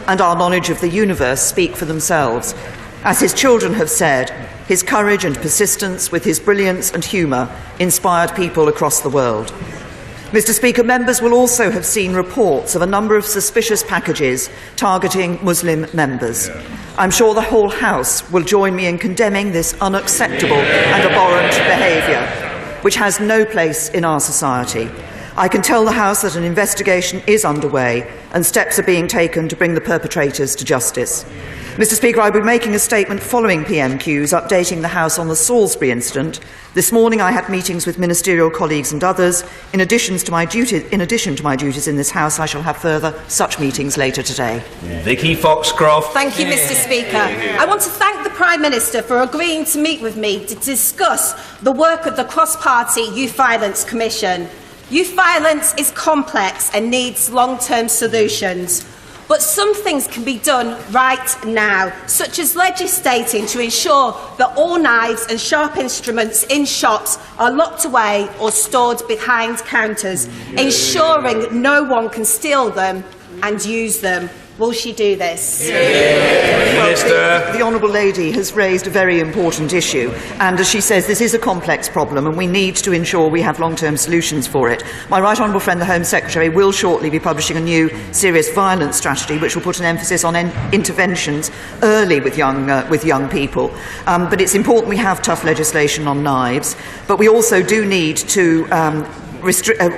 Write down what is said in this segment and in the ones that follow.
and our knowledge of the universe speak for themselves. As his children have said, his courage and persistence with his brilliance and humour inspired people across the world. Mr. Speaker, members will also have seen reports of a number of suspicious packages targeting Muslim members. I'm sure the whole House will join me in condemning this unacceptable and abhorrent behaviour, which has no place in our society. I can tell the House that an investigation is underway and steps are being taken to bring the perpetrators to justice. Mr. Speaker, I will be making a statement following PMQs updating the House on the Salisbury incident. This morning I had meetings with ministerial colleagues and others. In addition to my duties in this House, I shall have further such meetings later today. Vicky Foxcroft. Thank you, Mr. Speaker. I want to thank the Prime Minister for agreeing to meet with me to discuss the work of the Cross-Party Youth Violence Commission. Youth violence is complex and needs long-term solutions. But some things can be done right now, such as legislating to ensure that all knives and sharp instruments in shops are locked away or stored behind counters, ensuring no one can steal them and use them. Will she do this? Well, the Honourable Lady has raised a very important issue, and as she says, this is a complex problem and we need to ensure we have long-term solutions for it. My right honourable friend, the Home Secretary, will shortly be publishing a new serious violence strategy which will put an emphasis on interventions early with young people. But it's important we have tough legislation on knives, but we also do need to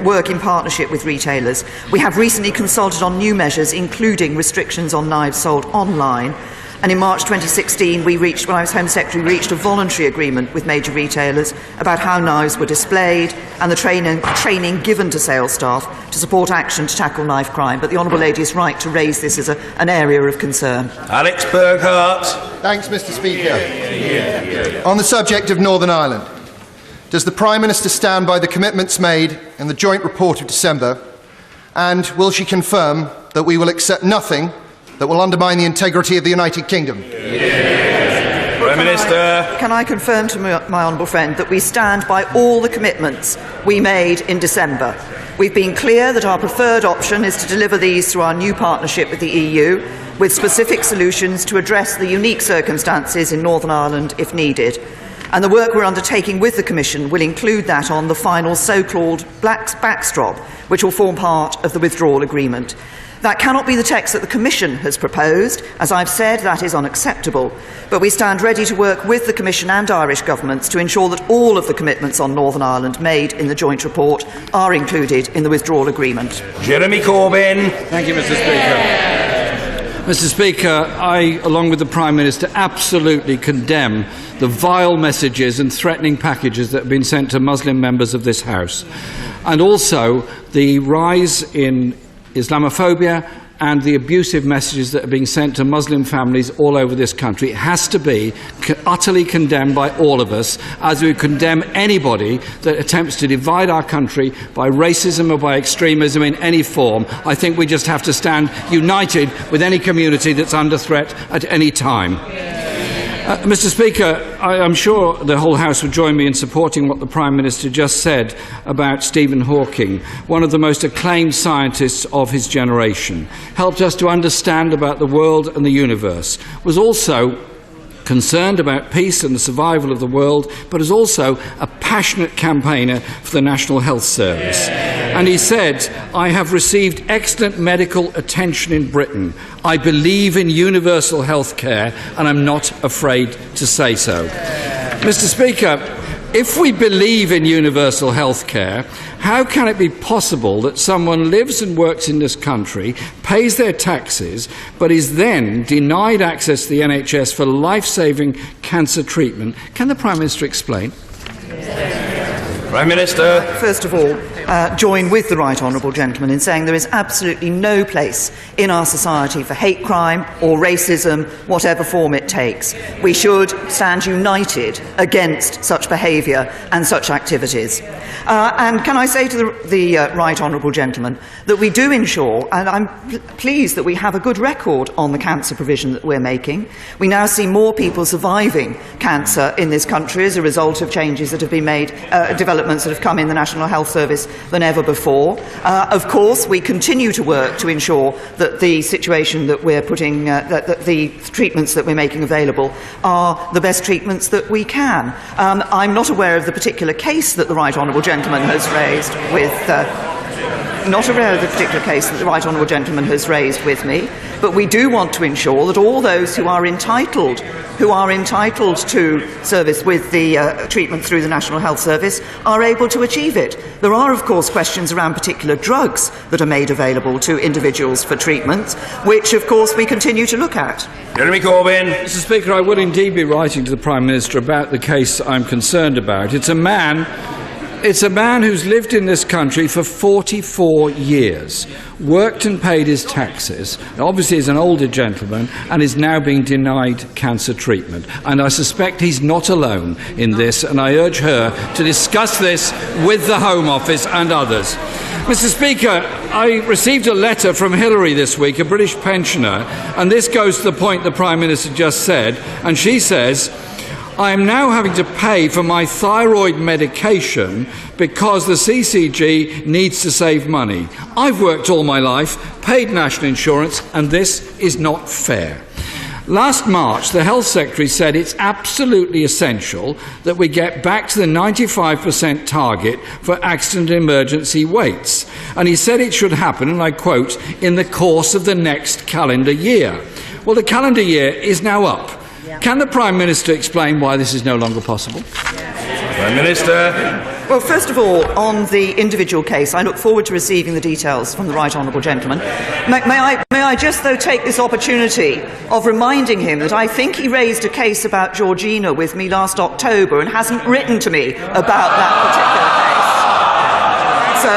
work in partnership with retailers. We have recently consulted on new measures, including restrictions on knives sold online. And in March 2016, when I was Home Secretary, we reached a voluntary agreement with major retailers about how knives were displayed and the training given to sales staff to support action to tackle knife crime. But the Honourable Lady is right to raise this as an area of concern. Alex Burghardt. Thanks, Mr. Speaker. On the subject of Northern Ireland, does the Prime Minister stand by the commitments made in the joint report of December, and will she confirm that we will accept nothing that will undermine the integrity of the United Kingdom? Prime Minister. Can I confirm to my honourable friend that we stand by all the commitments we made in December? We've been clear that our preferred option is to deliver these through our new partnership with the EU, with specific solutions to address the unique circumstances in Northern Ireland if needed. And the work we're undertaking with the Commission will include that on the final so-called backstop, which will form part of the withdrawal agreement. That cannot be the text that the Commission has proposed. As I've said, that is unacceptable. But we stand ready to work with the Commission and Irish governments to ensure that all of the commitments on Northern Ireland made in the joint report are included in the withdrawal agreement. Jeremy Corbyn. Thank you, Mr. Speaker. Mr. Speaker, I, along with the Prime Minister, absolutely condemn the vile messages and threatening packages that have been sent to Muslim members of this House, and also the rise in Islamophobia and the abusive messages that are being sent to Muslim families all over this country. It has to be utterly condemned by all of us, as we condemn anybody that attempts to divide our country by racism or by extremism in any form. I think we just have to stand united with any community that's under threat at any time. Mr. Speaker, I am sure the whole House would join me in supporting what the Prime Minister just said about Stephen Hawking, one of the most acclaimed scientists of his generation. Helped us to understand about the world and the universe. Was also concerned about peace and the survival of the world, but is also a passionate campaigner for the National Health Service. And he said, "I have received excellent medical attention in Britain. I believe in universal health care, and I'm not afraid to say so." Mr. Speaker, if we believe in universal health care, how can it be possible that someone lives and works in this country, pays their taxes, but is then denied access to the NHS for life-saving cancer treatment? Can the Prime Minister explain? Prime Minister. First of all, join with the right honourable gentleman in saying there is absolutely no place in our society for hate crime or racism, whatever form it takes. We should stand united against such behaviour and such activities. And can I say to the right honourable gentleman that we do ensure, and I'm pleased that we have a good record on the cancer provision that we're making. We now see more people surviving cancer in this country as a result of changes that have been made, developments that have come in the National Health Service than ever before. Of course, we continue to work to ensure that the situation that we're putting, that the treatments that we're making available are the best treatments that we can. I'm not aware of the particular case that the Right Honourable Gentleman has raised with me, but we do want to ensure that all those who are entitled to service with the treatment through the National Health Service are able to achieve it. There are, of course, questions around particular drugs that are made available to individuals for treatment, which, of course, we continue to look at. Jeremy Corbyn. Mr. Speaker, I would indeed be writing to the Prime Minister about the case I'm concerned about. It's a man who's lived in this country for 44 years, worked and paid his taxes, obviously is an older gentleman, and is now being denied cancer treatment. And I suspect he's not alone in this, and I urge her to discuss this with the Home Office and others. Mr. Speaker, I received a letter from Hillary this week, a British pensioner, and this goes to the point the Prime Minister just said, and she says, I am now having to pay for my thyroid medication because the CCG needs to save money. I've worked all my life, paid national insurance, and this is not fair. Last March, the Health Secretary said it's absolutely essential that we get back to the 95% target for accident and emergency waits. And he said it should happen, and I quote, in the course of the next calendar year. Well, the calendar year is now up. Can the Prime Minister explain why this is no longer possible? Prime Minister. Well, first of all, on the individual case, I look forward to receiving the details from the Right Honourable Gentleman. May I just, though, take this opportunity of reminding him that I think he raised a case about Georgina with me last October and hasn't written to me about that particular case.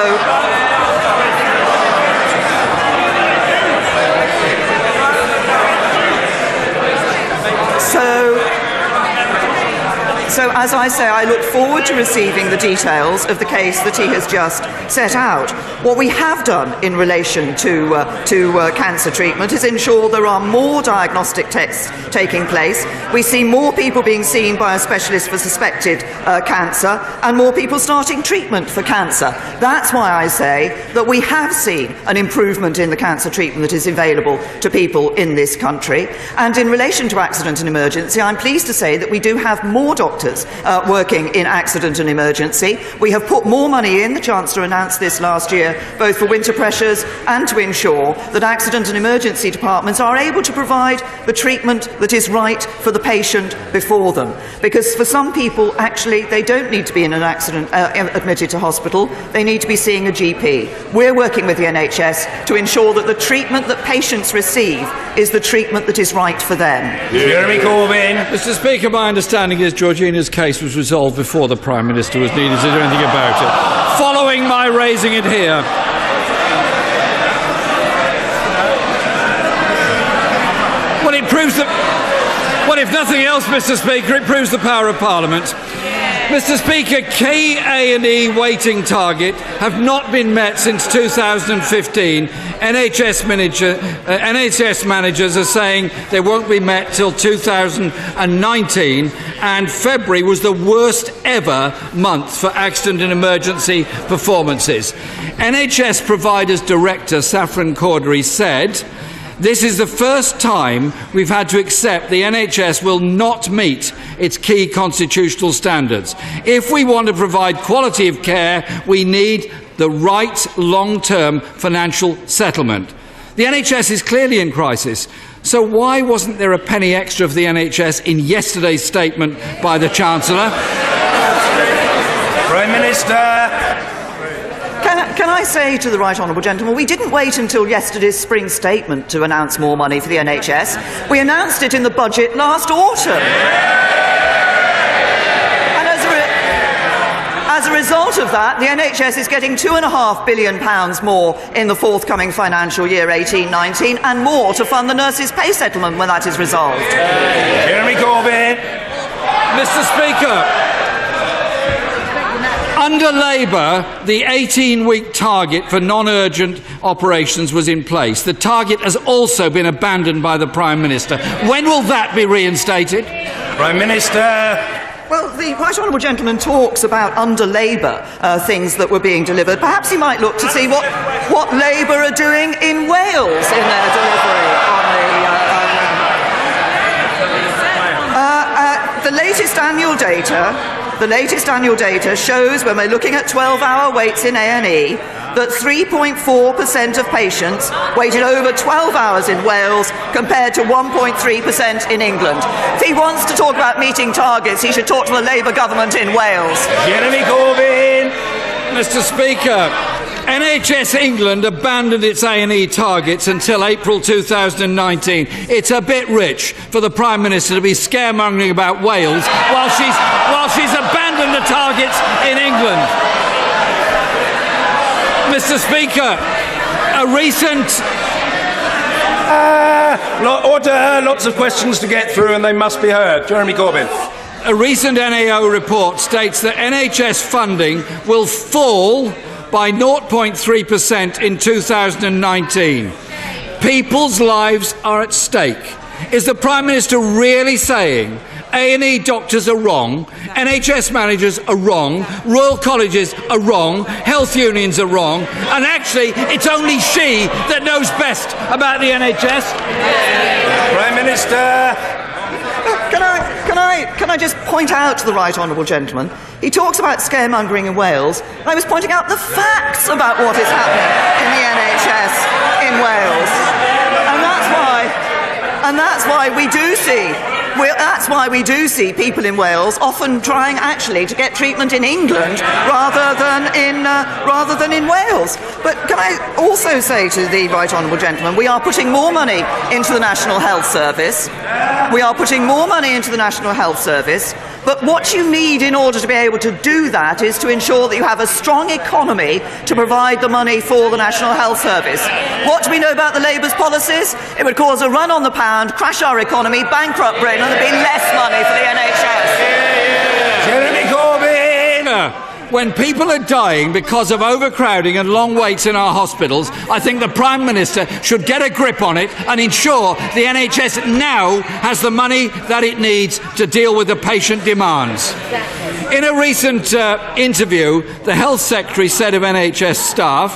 So, as I say, I look forward to receiving the details of the case that he has just set out. What we have done in relation to cancer treatment is ensure there are more diagnostic tests taking place. We see more people being seen by a specialist for suspected cancer and more people starting treatment for cancer. That's why I say that we have seen an improvement in the cancer treatment that is available to people in this country. And in relation to accident and emergency, I'm pleased to say that we do have more doctors working in accident and emergency. We have put more money in. The Chancellor announced this last year, both for winter pressures and to ensure that accident and emergency departments are able to provide the treatment that is right for the patient before them. Because for some people, actually, they don't need to be in an accident admitted to hospital. They need to be seeing a GP. We're working with the NHS to ensure that the treatment that patients receive is the treatment that is right for them. Jeremy Corbyn. Mr. Speaker, my understanding is Georgina's case was resolved before the Prime Minister was needed to do anything about it, following my raising it here. Well, it proves that, well, if nothing else, Mr. Speaker, it proves the power of Parliament. Mr. Speaker, key A&E waiting target have not been met since 2015. NHS managers are saying they won't be met till 2019, and February was the worst ever month for accident and emergency performances. NHS Providers Director Saffron Cordery said, "This is the first time we've had to accept the NHS will not meet its key constitutional standards. If we want to provide quality of care, we need the right long-term financial settlement." The NHS is clearly in crisis. So why wasn't there a penny extra for the NHS in yesterday's statement by the Chancellor? Prime Minister. Can I say to the Right Honourable Gentleman, we didn't wait until yesterday's spring statement to announce more money for the NHS. We announced it in the budget last autumn. And as a result of that, the NHS is getting £2.5 billion more in the forthcoming financial year 18-19 and more to fund the nurses' pay settlement when that is resolved. Jeremy Corbyn. Mr. Speaker, under Labour, the 18-week target for non-urgent operations was in place. The target has also been abandoned by the Prime Minister. When will that be reinstated? Prime Minister. Well, the Right Honourable Gentleman talks about under Labour things that were being delivered. Perhaps he might look to see what Labour are doing in Wales in their delivery on the latest annual data shows, when we're looking at 12-hour waits in A&E, that 3.4% of patients waited over 12 hours in Wales compared to 1.3% in England. If he wants to talk about meeting targets, he should talk to the Labour government in Wales. Jeremy Corbyn. Mr. Speaker, NHS England abandoned its A&E targets until April 2019. It's a bit rich for the Prime Minister to be scaremongering about Wales while she's abandoned the targets in England. Mr. Speaker, a recent... Order. Lots of questions to get through and they must be heard. Jeremy Corbyn. A recent NAO report states that NHS funding will fall by 0.3% in 2019. People's lives are at stake. Is the Prime Minister really saying A&E doctors are wrong, NHS managers are wrong, Royal Colleges are wrong, health unions are wrong, and actually it's only she that knows best about the NHS? Prime Minister. Can I just point out to the Right Honourable Gentleman, he talks about scaremongering in Wales, and I was pointing out the facts about what is happening in the NHS in Wales. And that's why we do see people in Wales often trying actually to get treatment in England rather than in Wales. But can I also say to the Right Honourable Gentleman, we are putting more money into the National Health Service. But what you need in order to be able to do that is to ensure that you have a strong economy to provide the money for the National Health Service. What do we know about the Labour's policies? It would cause a run on the pound, crash our economy, bankrupt Britain, and there'd be less money for the NHS. Jeremy Corbyn. When people are dying because of overcrowding and long waits in our hospitals, I think the Prime Minister should get a grip on it and ensure the NHS now has the money that it needs to deal with the patient demands. In a recent interview, the Health Secretary said of NHS staff,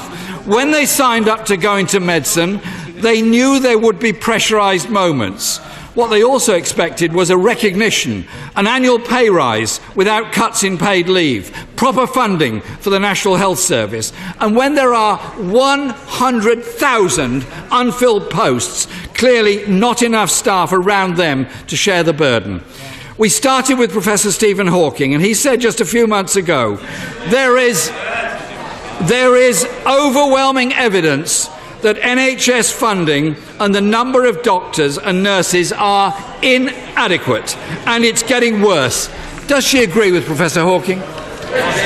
when they signed up to go into medicine, they knew there would be pressurised moments. What they also expected was a recognition, an annual pay rise without cuts in paid leave, proper funding for the National Health Service. And when there are 100,000 unfilled posts, clearly not enough staff around them to share the burden. We started with Professor Stephen Hawking, and he said just a few months ago, there is overwhelming evidence that NHS funding and the number of doctors and nurses are inadequate, and it's getting worse. Does she agree with Professor Hawking?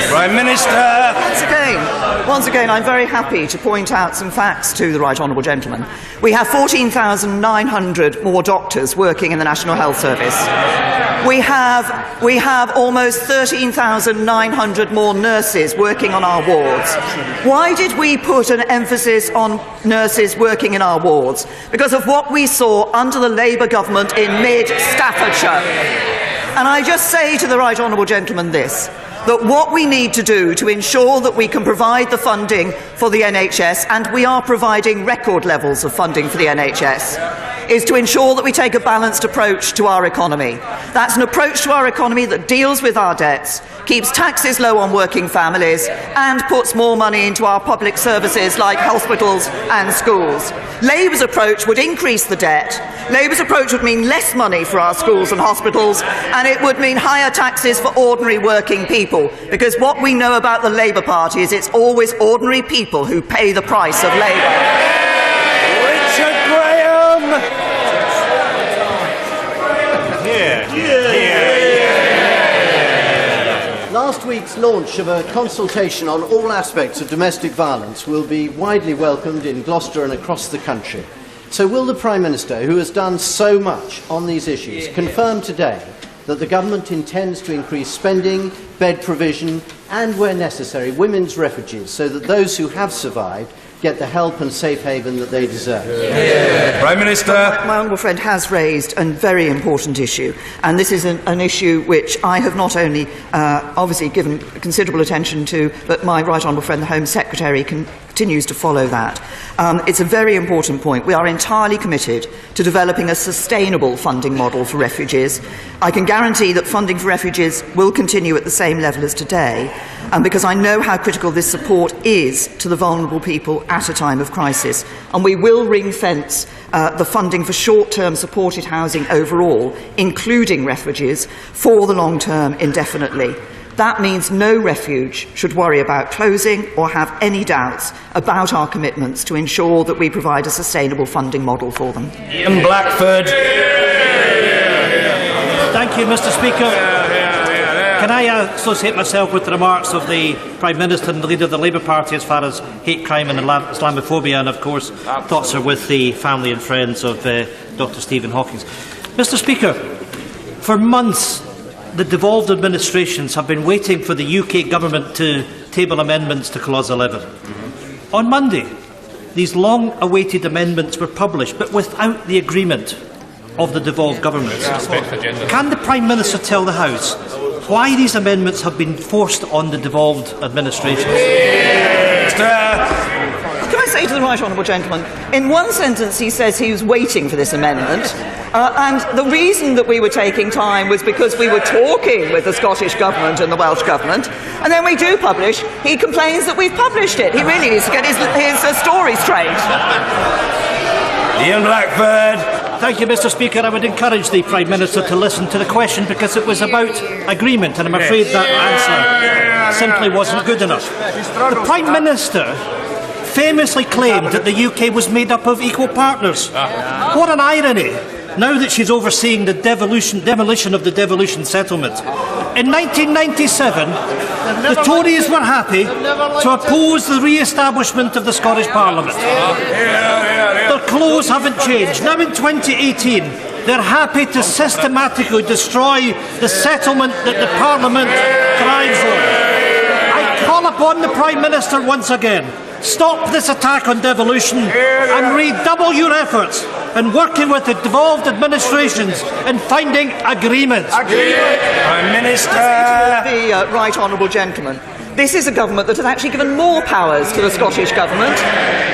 Prime Minister. Once again, I'm very happy to point out some facts to the Right Honourable Gentleman. We have 14,900 more doctors working in the National Health Service. We have almost 13,900 more nurses working on our wards. Why did we put an emphasis on nurses working in our wards? Because of what we saw under the Labour government in mid-Staffordshire. And I just say to the Right Honourable Gentleman this, that what we need to do to ensure that we can provide the funding for the NHS, and we are providing record levels of funding for the NHS, is to ensure that we take a balanced approach to our economy. That's an approach to our economy that deals with our debts, keeps taxes low on working families, and puts more money into our public services like hospitals and schools. Labour's approach would increase the debt. Labour's approach would mean less money for our schools and hospitals, and it would mean higher taxes for ordinary working people, because what we know about the Labour Party is it's always ordinary people who pay the price of Labour. Richard Graham. Last week's launch of a consultation on all aspects of domestic violence will be widely welcomed in Gloucester and across the country. So will the Prime Minister, who has done so much on these issues, confirm today that the government intends to increase spending, bed provision and, where necessary, women's refuges, so that those who have survived get the help and safe haven that they deserve. Prime Minister. My honourable friend has raised a very important issue, and this is an issue which I have not only obviously given considerable attention to, but my right honourable friend, the Home Secretary, continues to follow that. It's a very important point. We are entirely committed to developing a sustainable funding model for refugees. I can guarantee that funding for refugees will continue at the same level as today, because I know how critical this support is to the vulnerable people at a time of crisis. And we will ring-fence the funding for short-term supported housing overall, including refugees, for the long term indefinitely. That means no refuge should worry about closing or have any doubts about our commitments to ensure that we provide a sustainable funding model for them. Ian Blackford. Thank you, Mr. Speaker. Can I associate myself with the remarks of the Prime Minister and the Leader of the Labour Party as far as hate crime and Islamophobia, and of course thoughts are with the family and friends of Dr. Stephen Hawking. Mr. Speaker, for months the devolved administrations have been waiting for the UK Government to table amendments to Clause 11. On Monday, these long-awaited amendments were published, but without the agreement of the devolved governments. Can the Prime Minister tell the House why these amendments have been forced on the devolved administrations? Can I say to the right honourable gentleman, in one sentence he says he was waiting for this amendment, and the reason that we were taking time was because we were talking with the Scottish Government and the Welsh Government, and then we do publish, he complains that we've published it. He really needs to get his story straight. Ian Blackford. Thank you, Mr. Speaker. I would encourage the Prime Minister to listen to the question, because it was about agreement, and I'm afraid that answer simply wasn't good enough. The Prime Minister famously claimed that the UK was made up of equal partners. What an irony, now that she's overseeing the demolition of the devolution settlement. In 1997, the Tories were happy to oppose the re-establishment of the Scottish Parliament. Their clothes haven't changed. Now in 2018, they're happy to systematically destroy the settlement that the Parliament thrives on. I call upon the Prime Minister once again, stop this attack on devolution and redouble your efforts in working with the devolved administrations in finding agreement. Prime Minister. The right honourable gentleman. This is a government that has actually given more powers to the Scottish Government.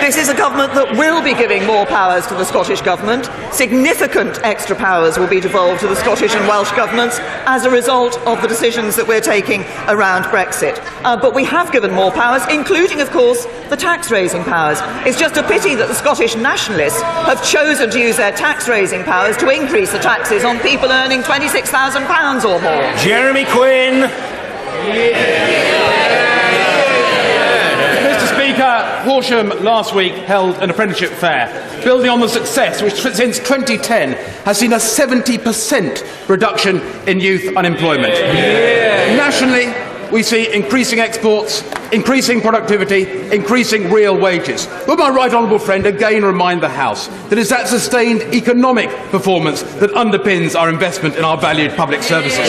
This is a government that will be giving more powers to the Scottish Government. Significant extra powers will be devolved to the Scottish and Welsh Governments as a result of the decisions that we're taking around Brexit. But we have given more powers, including, of course, the tax-raising powers. It's just a pity that the Scottish nationalists have chosen to use their tax-raising powers to increase the taxes on people earning £26,000 or more. Jeremy Quinn. Horsham last week held an apprenticeship fair, building on the success which since 2010 has seen a 70% reduction in youth unemployment. Nationally, we see increasing exports, increasing productivity, increasing real wages. Will my right honourable friend again remind the House that it's that sustained economic performance that underpins our investment in our valued public services?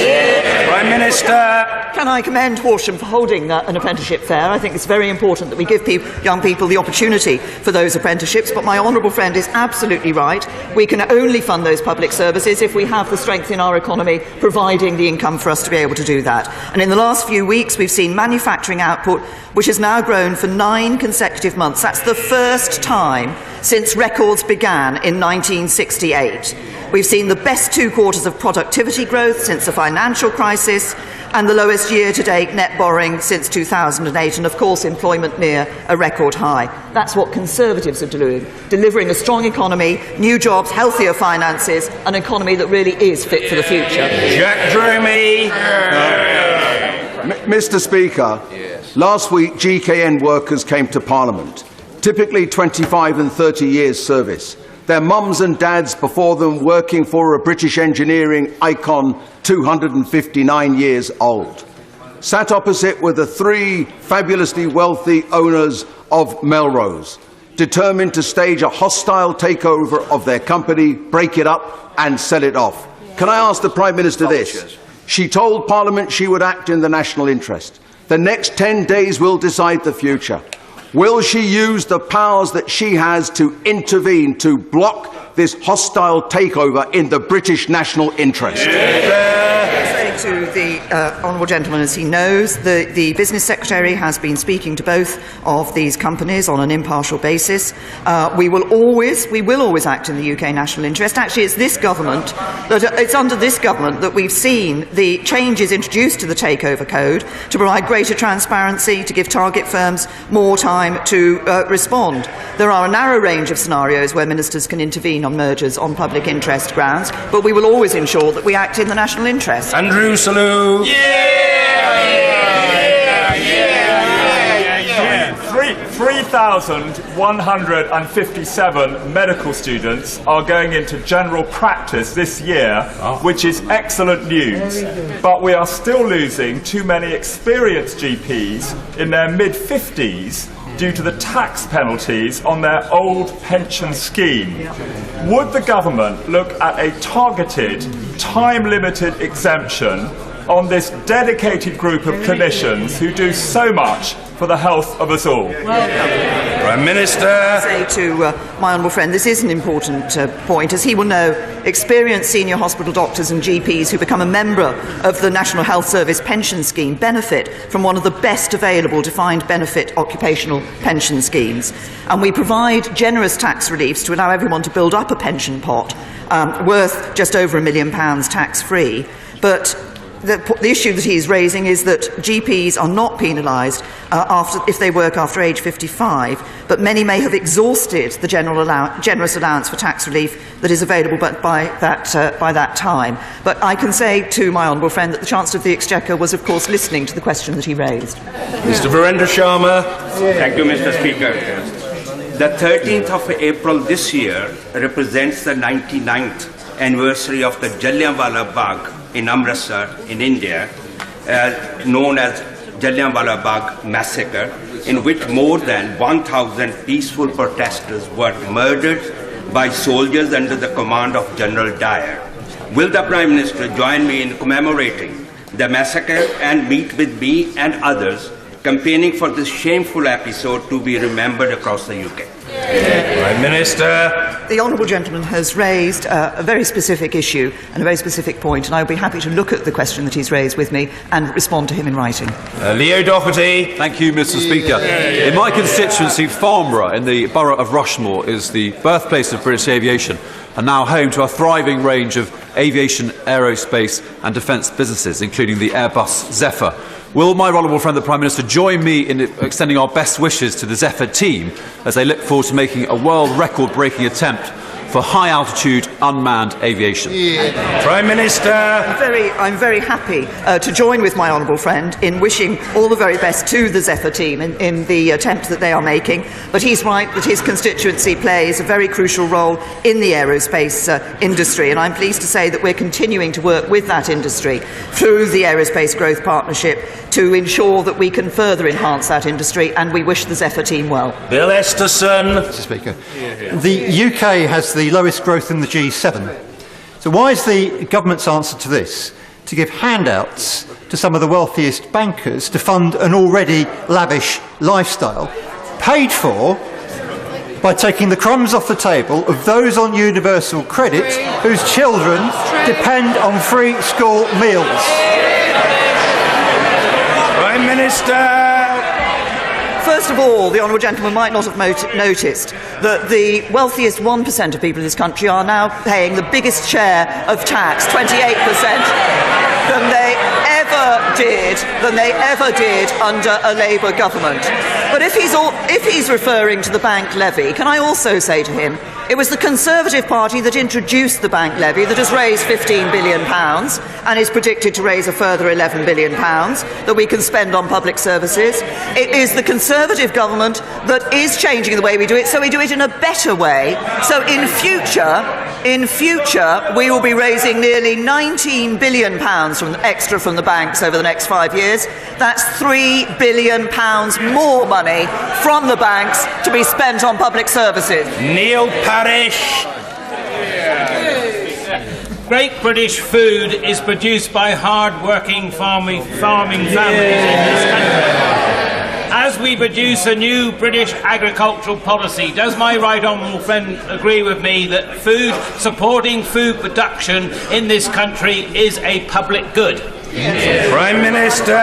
Prime Minister. Can I commend Horsham for holding an apprenticeship fair? I think it's very important that we give young people the opportunity for those apprenticeships, but my honourable friend is absolutely right. We can only fund those public services if we have the strength in our economy providing the income for us to be able to do that. And in the last few weeks we've seen manufacturing output which has now grown for 9 consecutive months. That's the first time since records began in 1968. We've seen the best 2 quarters of productivity growth since the financial crisis, and the lowest year-to-date net borrowing since 2008, and of course employment near a record high. That's what Conservatives are doing, delivering a strong economy, new jobs, healthier finances, an economy that really is fit for the future. Jack Dromey. Mr. Speaker, last week GKN workers came to Parliament, typically 25 and 30 years service. Their mums and dads before them working for a British engineering icon 259 years old. Sat opposite were the 3 fabulously wealthy owners of Melrose, determined to stage a hostile takeover of their company, break it up and sell it off. Can I ask the Prime Minister this? She told Parliament she would act in the national interest. The next 10 days will decide the future. Will she use the powers that she has to intervene to block this hostile takeover in the British national interest? To the honourable gentleman, as he knows, the Business Secretary has been speaking to both of these companies on an impartial basis. We will always act in the UK national interest. Actually, it's under this government that we've seen the changes introduced to the Takeover Code to provide greater transparency, to give target firms more time to respond. There are a narrow range of scenarios where ministers can intervene on mergers on public interest grounds, but we will always ensure that we act in the national interest. Andrew Salou. 3,157 medical students are going into general practice this year, which is excellent news. But we are still losing too many experienced GPs in their mid-50s due to the tax penalties on their old pension scheme. Would the government look at a targeted, time-limited exemption on this dedicated group of clinicians who do so much for the health of us all? Prime Minister. I say to my honourable friend, this is an important point. As he will know, experienced senior hospital doctors and GPs who become a member of the National Health Service pension scheme benefit from one of the best available defined benefit occupational pension schemes. And we provide generous tax reliefs to allow everyone to build up a pension pot worth just over £1 million tax-free. But the issue that he's raising is that GPs are not penalised if they work after age 55, but many may have exhausted the generous allowance for tax relief that is available by that time. But I can say to my honourable friend that the Chancellor of the Exchequer was, of course, listening to the question that he raised. Mr. Virendra Sharma. Thank you, Mr. Speaker. The 13th of April this year represents the 99th anniversary of the Jallianwala Bagh in Amritsar in India, known as Jallianwala Bagh Massacre, in which more than 1,000 peaceful protesters were murdered by soldiers under the command of General Dyer. Will the Prime Minister join me in commemorating the massacre and meet with me and others campaigning for this shameful episode to be remembered across the UK? Prime Minister. The honourable gentleman has raised a very specific issue and a very specific point, and I will be happy to look at the question that he's raised with me and respond to him in writing. Leo Doherty. Thank you, Mr. Speaker. In my constituency, Farnborough, in the borough of Rushmore, is the birthplace of British aviation and now home to a thriving range of aviation, aerospace and defence businesses, including the Airbus Zephyr. Will my honourable friend, the Prime Minister, join me in extending our best wishes to the Zephyr team as they look forward to making a world record-breaking attempt for high-altitude unmanned aviation? Prime Minister. I'm very happy to join with my honourable friend in wishing all the very best to the Zephyr team in the attempt that they are making. But he's right that his constituency plays a very crucial role in the aerospace industry, and I'm pleased to say that we're continuing to work with that industry through the Aerospace Growth Partnership to ensure that we can further enhance that industry, and we wish the Zephyr team well. Bill Esterson. Mr. Speaker, the UK has the lowest growth in the G7. So why is the government's answer to this to give handouts to some of the wealthiest bankers to fund an already lavish lifestyle, paid for by taking the crumbs off the table of those on universal credit whose children depend on free school meals? Prime Minister. First of all, the honourable gentleman might not have noticed that the wealthiest 1% of people in this country are now paying the biggest share of tax, 28%, than they ever did under a Labour government. But if he's referring to the bank levy, can I also say to him, it was the Conservative Party that introduced the bank levy that has raised £15 billion and is predicted to raise a further £11 billion that we can spend on public services. It is the Conservative government that is changing the way we do it, so we do it in a better way. So in future, we will be raising nearly £19 billion extra from the banks over the next 5 years. That's £3 billion more money from the banks to be spent on public services. Neil Parish. Great British food is produced by hard-working farming families in this country. As we produce a new British agricultural policy, does my right honourable friend agree with me that supporting food production in this country is a public good? Prime Minister.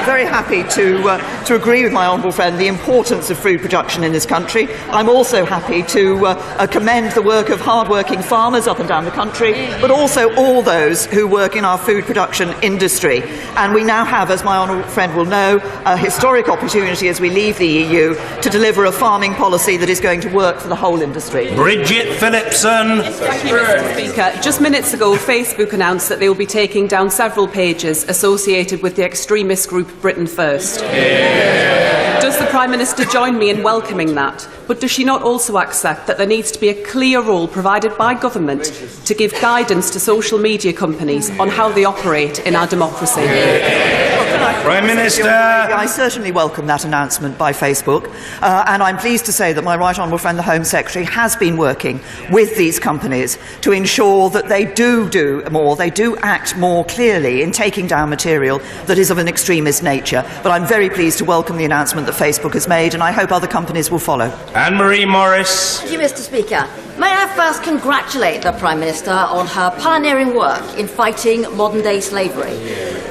Very happy to agree with my honourable friend the importance of food production in this country. I'm also happy to commend the work of hard-working farmers up and down the country, but also all those who work in our food production industry. And we now have, as my honourable friend will know, a historic opportunity as we leave the EU to deliver a farming policy that is going to work for the whole industry. Bridget Phillipson. Thank you, Mr. Speaker. Just minutes ago, Facebook announced that they will be taking down several pages associated with the extremist group Britain First. Does the Prime Minister join me in welcoming that? But does she not also accept that there needs to be a clear role provided by government to give guidance to social media companies on how they operate in our democracy? Prime Minister. I certainly welcome that announcement by Facebook, and I'm pleased to say that my right honourable friend, the Home Secretary, has been working with these companies to ensure that they do more, they do act more clearly in taking down material that is of an extremist nature. But I'm very pleased to welcome the announcement that Facebook has made, and I hope other companies will follow. Anne-Marie Morris. Thank you, Mr. Speaker. May I first congratulate the Prime Minister on her pioneering work in fighting modern-day slavery.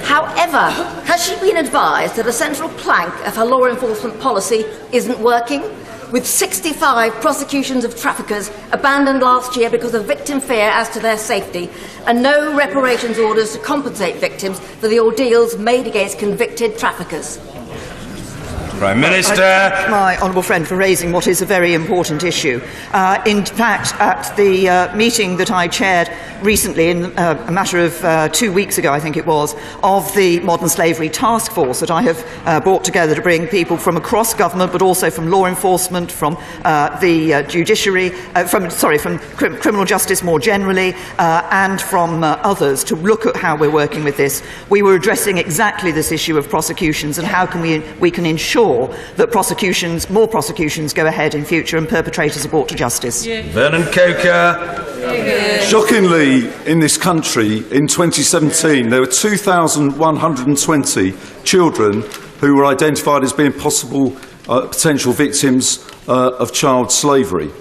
However, has she been advised that a central plank of her law enforcement policy isn't working? With 65 prosecutions of traffickers abandoned last year because of victim fear as to their safety, and no reparations orders to compensate victims for the ordeals made against convicted traffickers. Prime Minister. I thank my honourable friend for raising what is a very important issue. In fact, at the meeting that I chaired recently, in a matter of 2 weeks ago, I think it was, of the Modern Slavery Task Force that I have brought together to bring people from across government, but also from law enforcement, from the judiciary, from criminal justice more generally, and from others, to look at how we're working with this. We were addressing exactly this issue of prosecutions and how can we can ensure that more prosecutions go ahead in future and perpetrators are brought to justice. Vernon Coker. Shockingly, in this country, in 2017, there were 2,120 children who were identified as being possible potential victims of child slavery.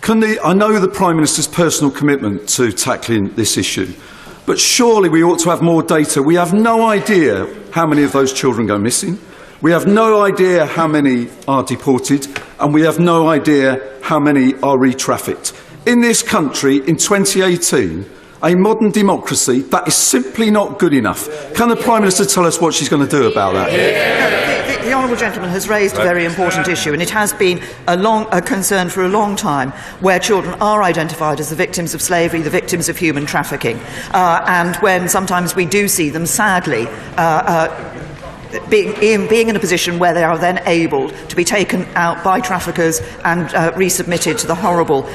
I know the Prime Minister's personal commitment to tackling this issue, but surely we ought to have more data. We have no idea how many of those children go missing. We have no idea how many are deported, and we have no idea how many are re-trafficked. In this country, in 2018, a modern democracy, that is simply not good enough. Can the Prime Minister tell us what she's going to do about that? The honourable gentleman has raised a very important issue, and it has been a concern for a long time, where children are identified as the victims of slavery, the victims of human trafficking, and when sometimes we do see them, sadly, being in a position where they are then able to be taken out by traffickers and resubmitted to the horrible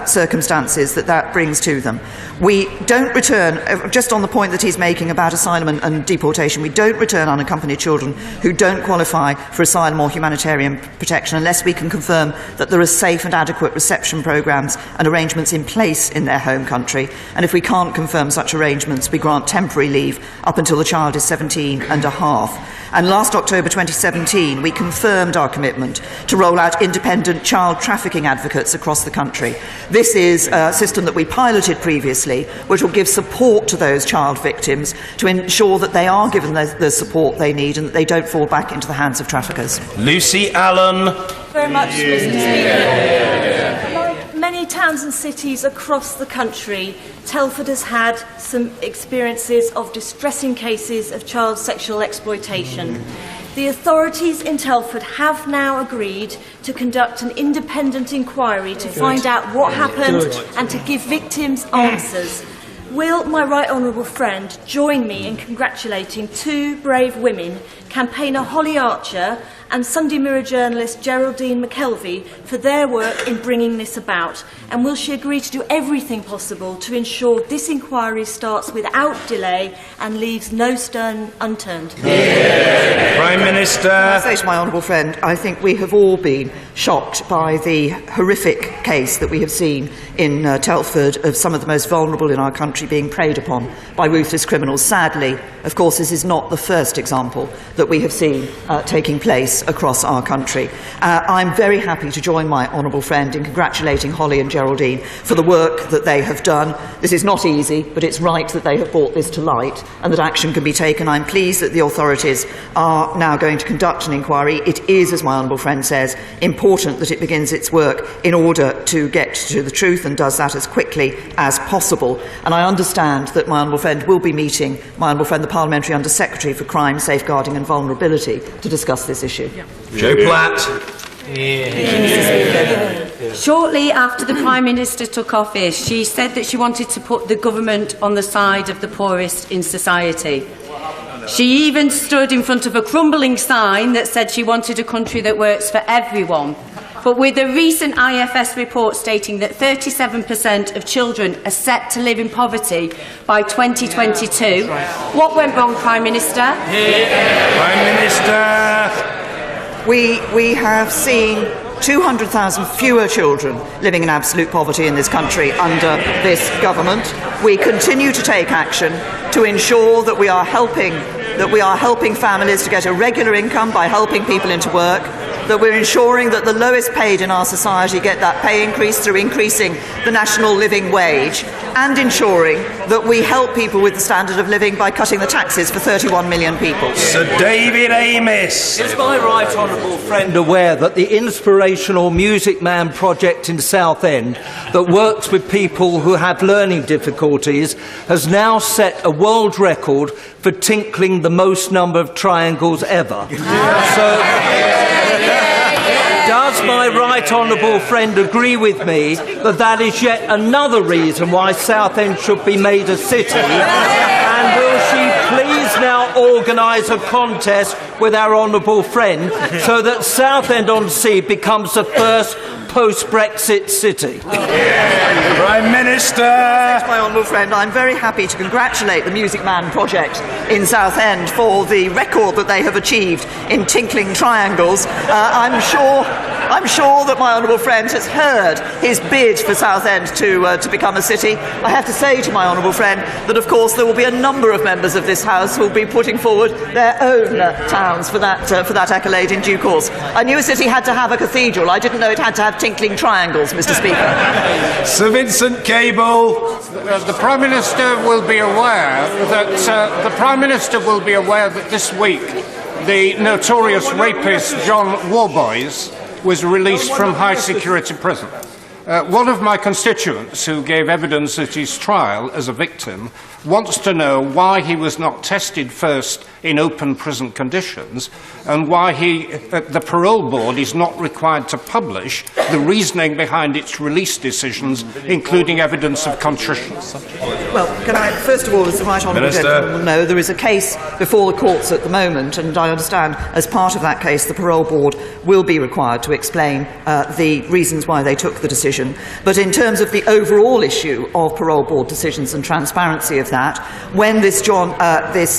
circumstances that brings to them. We don't return, just on the point that he's making about asylum and deportation, we don't return unaccompanied children who don't qualify for asylum or humanitarian protection unless we can confirm that there are safe and adequate reception programmes and arrangements in place in their home country. And if we can't confirm such arrangements, we grant temporary leave up until the child is 17 and a half. And last October 2017, we confirmed our commitment to roll out independent child trafficking advocates across the country. This is a system that we piloted previously, which will give support to those child victims to ensure that they are given the support they need and that they don't fall back into the hands of traffickers. Lucy Allen. Very much, Mr. Speaker. Like many towns and cities across the country, Telford has had some experiences of distressing cases of child sexual exploitation. The authorities in Telford have now agreed to conduct an independent inquiry to find out what happened and to give victims answers. Will my right honourable friend join me in congratulating two brave women, campaigner Holly Archer and Sunday Mirror journalist Geraldine McKelvey, for their work in bringing this about? And will she agree to do everything possible to ensure this inquiry starts without delay and leaves no stone unturned? Prime Minister. I say to my honourable friend, I think we have all been shocked by the horrific case that we have seen in Telford of some of the most vulnerable in our country being preyed upon by ruthless criminals. Sadly, of course, this is not the first example that we have seen taking place across our country. I'm very happy to join my honourable friend in congratulating Holly and Geraldine for the work that they have done. This is not easy, but it's right that they have brought this to light and that action can be taken. I'm pleased that the authorities are now going to conduct an inquiry. It is, as my honourable friend says, important that it begins its work in order to get to the truth and does that as quickly as possible. And I understand that my honourable friend will be meeting my honourable friend, the Parliamentary Under-Secretary for Crime, Safeguarding and Vulnerability, to discuss this issue. Joe Platt. Shortly after the Prime Minister took office, she said that she wanted to put the government on the side of the poorest in society. She even stood in front of a crumbling sign that said she wanted a country that works for everyone. But with a recent IFS report stating that 37% of children are set to live in poverty by 2022, what went wrong, Prime Minister? Prime Minister. We have seen 200,000 fewer children living in absolute poverty in this country under this government. We continue to take action to ensure that we are helping families to get a regular income by helping people into work, that we're ensuring that the lowest paid in our society get that pay increase through increasing the national living wage, and ensuring that we help people with the standard of living by cutting the taxes for 31 million people. Sir David Amis. Is my right honourable friend aware that the inspirational Music Man project in Southend that works with people who have learning difficulties has now set a world record for tinkling the most number of triangles ever? Does my right honourable friend agree with me that that is yet another reason why Southend should be made a city? And will she please now organise a contest with our honourable friend so that Southend-on-Sea becomes the first post-Brexit city? Prime Minister. My honourable friend, I'm very happy to congratulate the Music Man project in Southend for the record that they have achieved in tinkling triangles. I'm sure that my honourable friend has heard his bid for Southend to become a city. I have to say to my honourable friend that, of course, there will be a number of members of this House who will be putting forward their own towns for that accolade in due course. I knew a city had to have a cathedral. I didn't know it had to have tinkling triangles, Mr. Speaker. Sir Vincent Cable. The Prime Minister will be aware that this week the notorious rapist John Warboys was released from high security prison. One of my constituents who gave evidence at his trial as a victim wants to know why he was not tested first in open prison conditions and why the parole board is not required to publish the reasoning behind its release decisions, including evidence of contrition. Well, can I, first of all, as the right honourable gentleman will know, there is a case before the courts at the moment, and I understand as part of that case the parole board will be required to explain the reasons why they took the decision. But in terms of the overall issue of parole board decisions and transparency of that, when this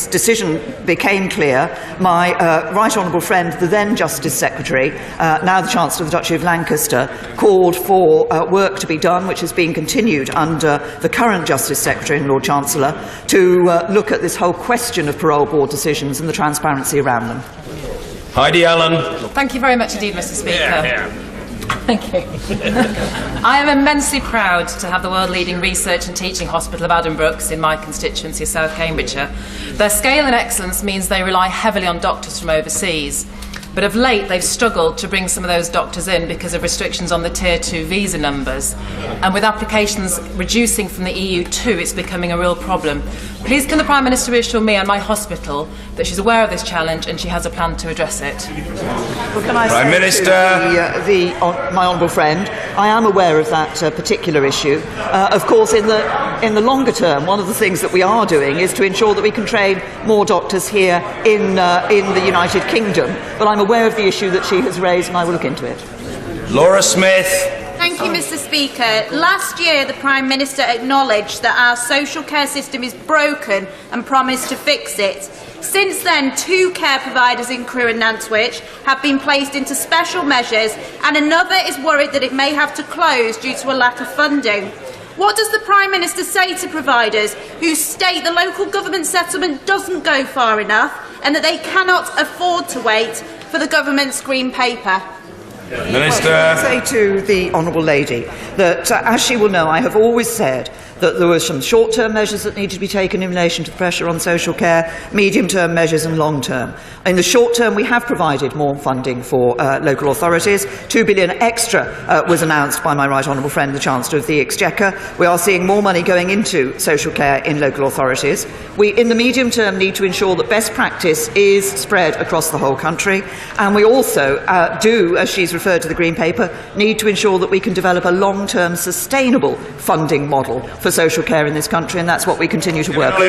decision became clear, my right honourable friend, the then Justice Secretary, now the Chancellor of the Duchy of Lancaster, called for work to be done, which has been continued under the current Justice Secretary and Lord Chancellor, to look at this whole question of parole board decisions and the transparency around them. Heidi Allen. Thank you very much indeed, Mr. Speaker. Thank you. I am immensely proud to have the world-leading research and teaching hospital of Addenbrooke's in my constituency of South Cambridgeshire. Their scale and excellence means they rely heavily on doctors from overseas. But of late, they've struggled to bring some of those doctors in because of restrictions on the Tier 2 visa numbers. And with applications reducing from the EU too, it's becoming a real problem. Please can the Prime Minister reassure me and my hospital that she's aware of this challenge and she has a plan to address it? Well, can I Prime Minister. My honourable friend, I am aware of that particular issue. Of course, in the longer term, one of the things that we are doing is to ensure that we can train more doctors here in the United Kingdom. But I'm aware of the issue that she has raised, and I will look into it. Laura Smith. Thank you, Mr. Speaker. Last year, the Prime Minister acknowledged that our social care system is broken and promised to fix it. Since then, 2 care providers in Crewe and Nantwich have been placed into special measures, and another is worried that it may have to close due to a lack of funding. What does the Prime Minister say to providers who state the local government settlement doesn't go far enough and that they cannot afford to wait? for the government's Green Paper? Minister. Well, I say to the Honourable Lady that, as she will know, I have always said that there were some short-term measures that needed to be taken in relation to the pressure on social care, medium-term measures and long-term. In the short term, we have provided more funding for local authorities. £2 billion extra was announced by my right honourable friend, the Chancellor of the Exchequer. We are seeing more money going into social care in local authorities. We, in the medium term, need to ensure that best practice is spread across the whole country. And we also do, as she's referred to the Green Paper, need to ensure that we can develop a long-term sustainable funding model for social care in this country, and that's what we continue to work on.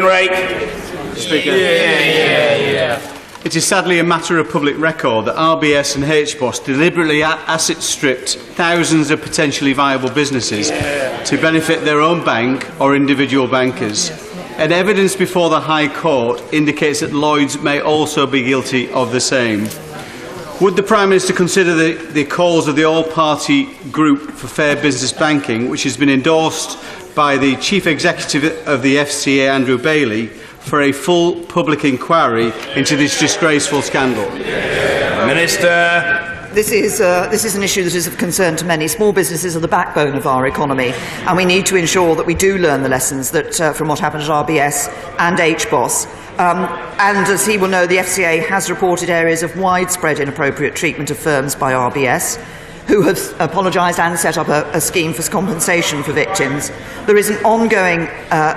Speaker. It is sadly a matter of public record that RBS and HBOS deliberately asset stripped thousands of potentially viable businesses to benefit their own bank or individual bankers. And evidence before the High Court indicates that Lloyds may also be guilty of the same. Would the Prime Minister consider the calls of the All-Party Group for Fair Business Banking, which has been endorsed by the Chief Executive of the FCA, Andrew Bailey, for a full public inquiry into this disgraceful scandal? Minister. This is an issue that is of concern to many. Small businesses are the backbone of our economy, and we need to ensure that we do learn the lessons that, from what happened at RBS and HBOS. And as he will know, the FCA has reported areas of widespread inappropriate treatment of firms by RBS, who have apologised and set up a scheme for compensation for victims. There is an ongoing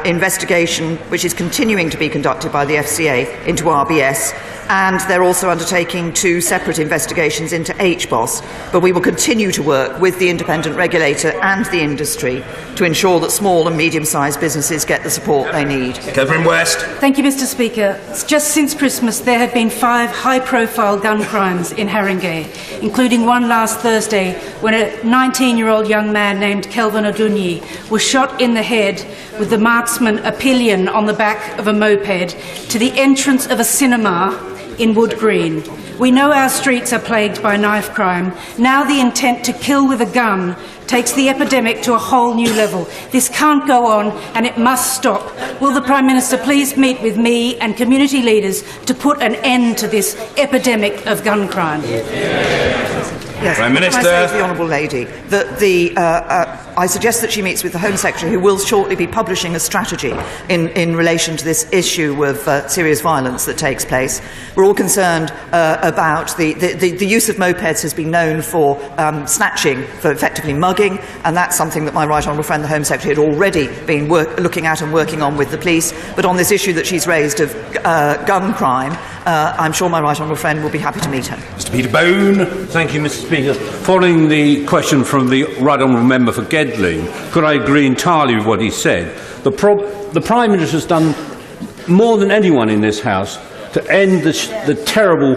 investigation which is continuing to be conducted by the FCA into RBS, and they're also undertaking 2 separate investigations into HBOS. But we will continue to work with the independent regulator and the industry to ensure that small and medium-sized businesses get the support they need. Catherine West. Thank you, Mr. Speaker. Just since Christmas, there have been 5 high-profile gun crimes in Haringey, including one last Thursday when a 19-year-old young man named Kelvin Odunyi was shot in the head with the marksman a pillion on the back of a moped to the entrance of a cinema in Wood Green. We know our streets are plagued by knife crime. Now the intent to kill with a gun takes the epidemic to a whole new level. This can't go on, and it must stop. Will the Prime Minister please meet with me and community leaders to put an end to this epidemic of gun crime? Yes, Prime Minister. I say to the Honourable Lady that I suggest that she meets with the Home Secretary, who will shortly be publishing a strategy in relation to this issue of serious violence that takes place. We're all concerned about the use of mopeds has been known for snatching, for effectively mugging, and that's something that my right honourable friend, the Home Secretary, had already been looking at and working on with the police. But on this issue that she's raised of gun crime, I'm sure my right honourable friend will be happy to meet her. Mr. Peter Bone. Thank you, Mr. Speaker. Following the question from the right honourable member for Gedling, could I agree entirely with what he said? The Prime Minister has done more than anyone in this House to end the terrible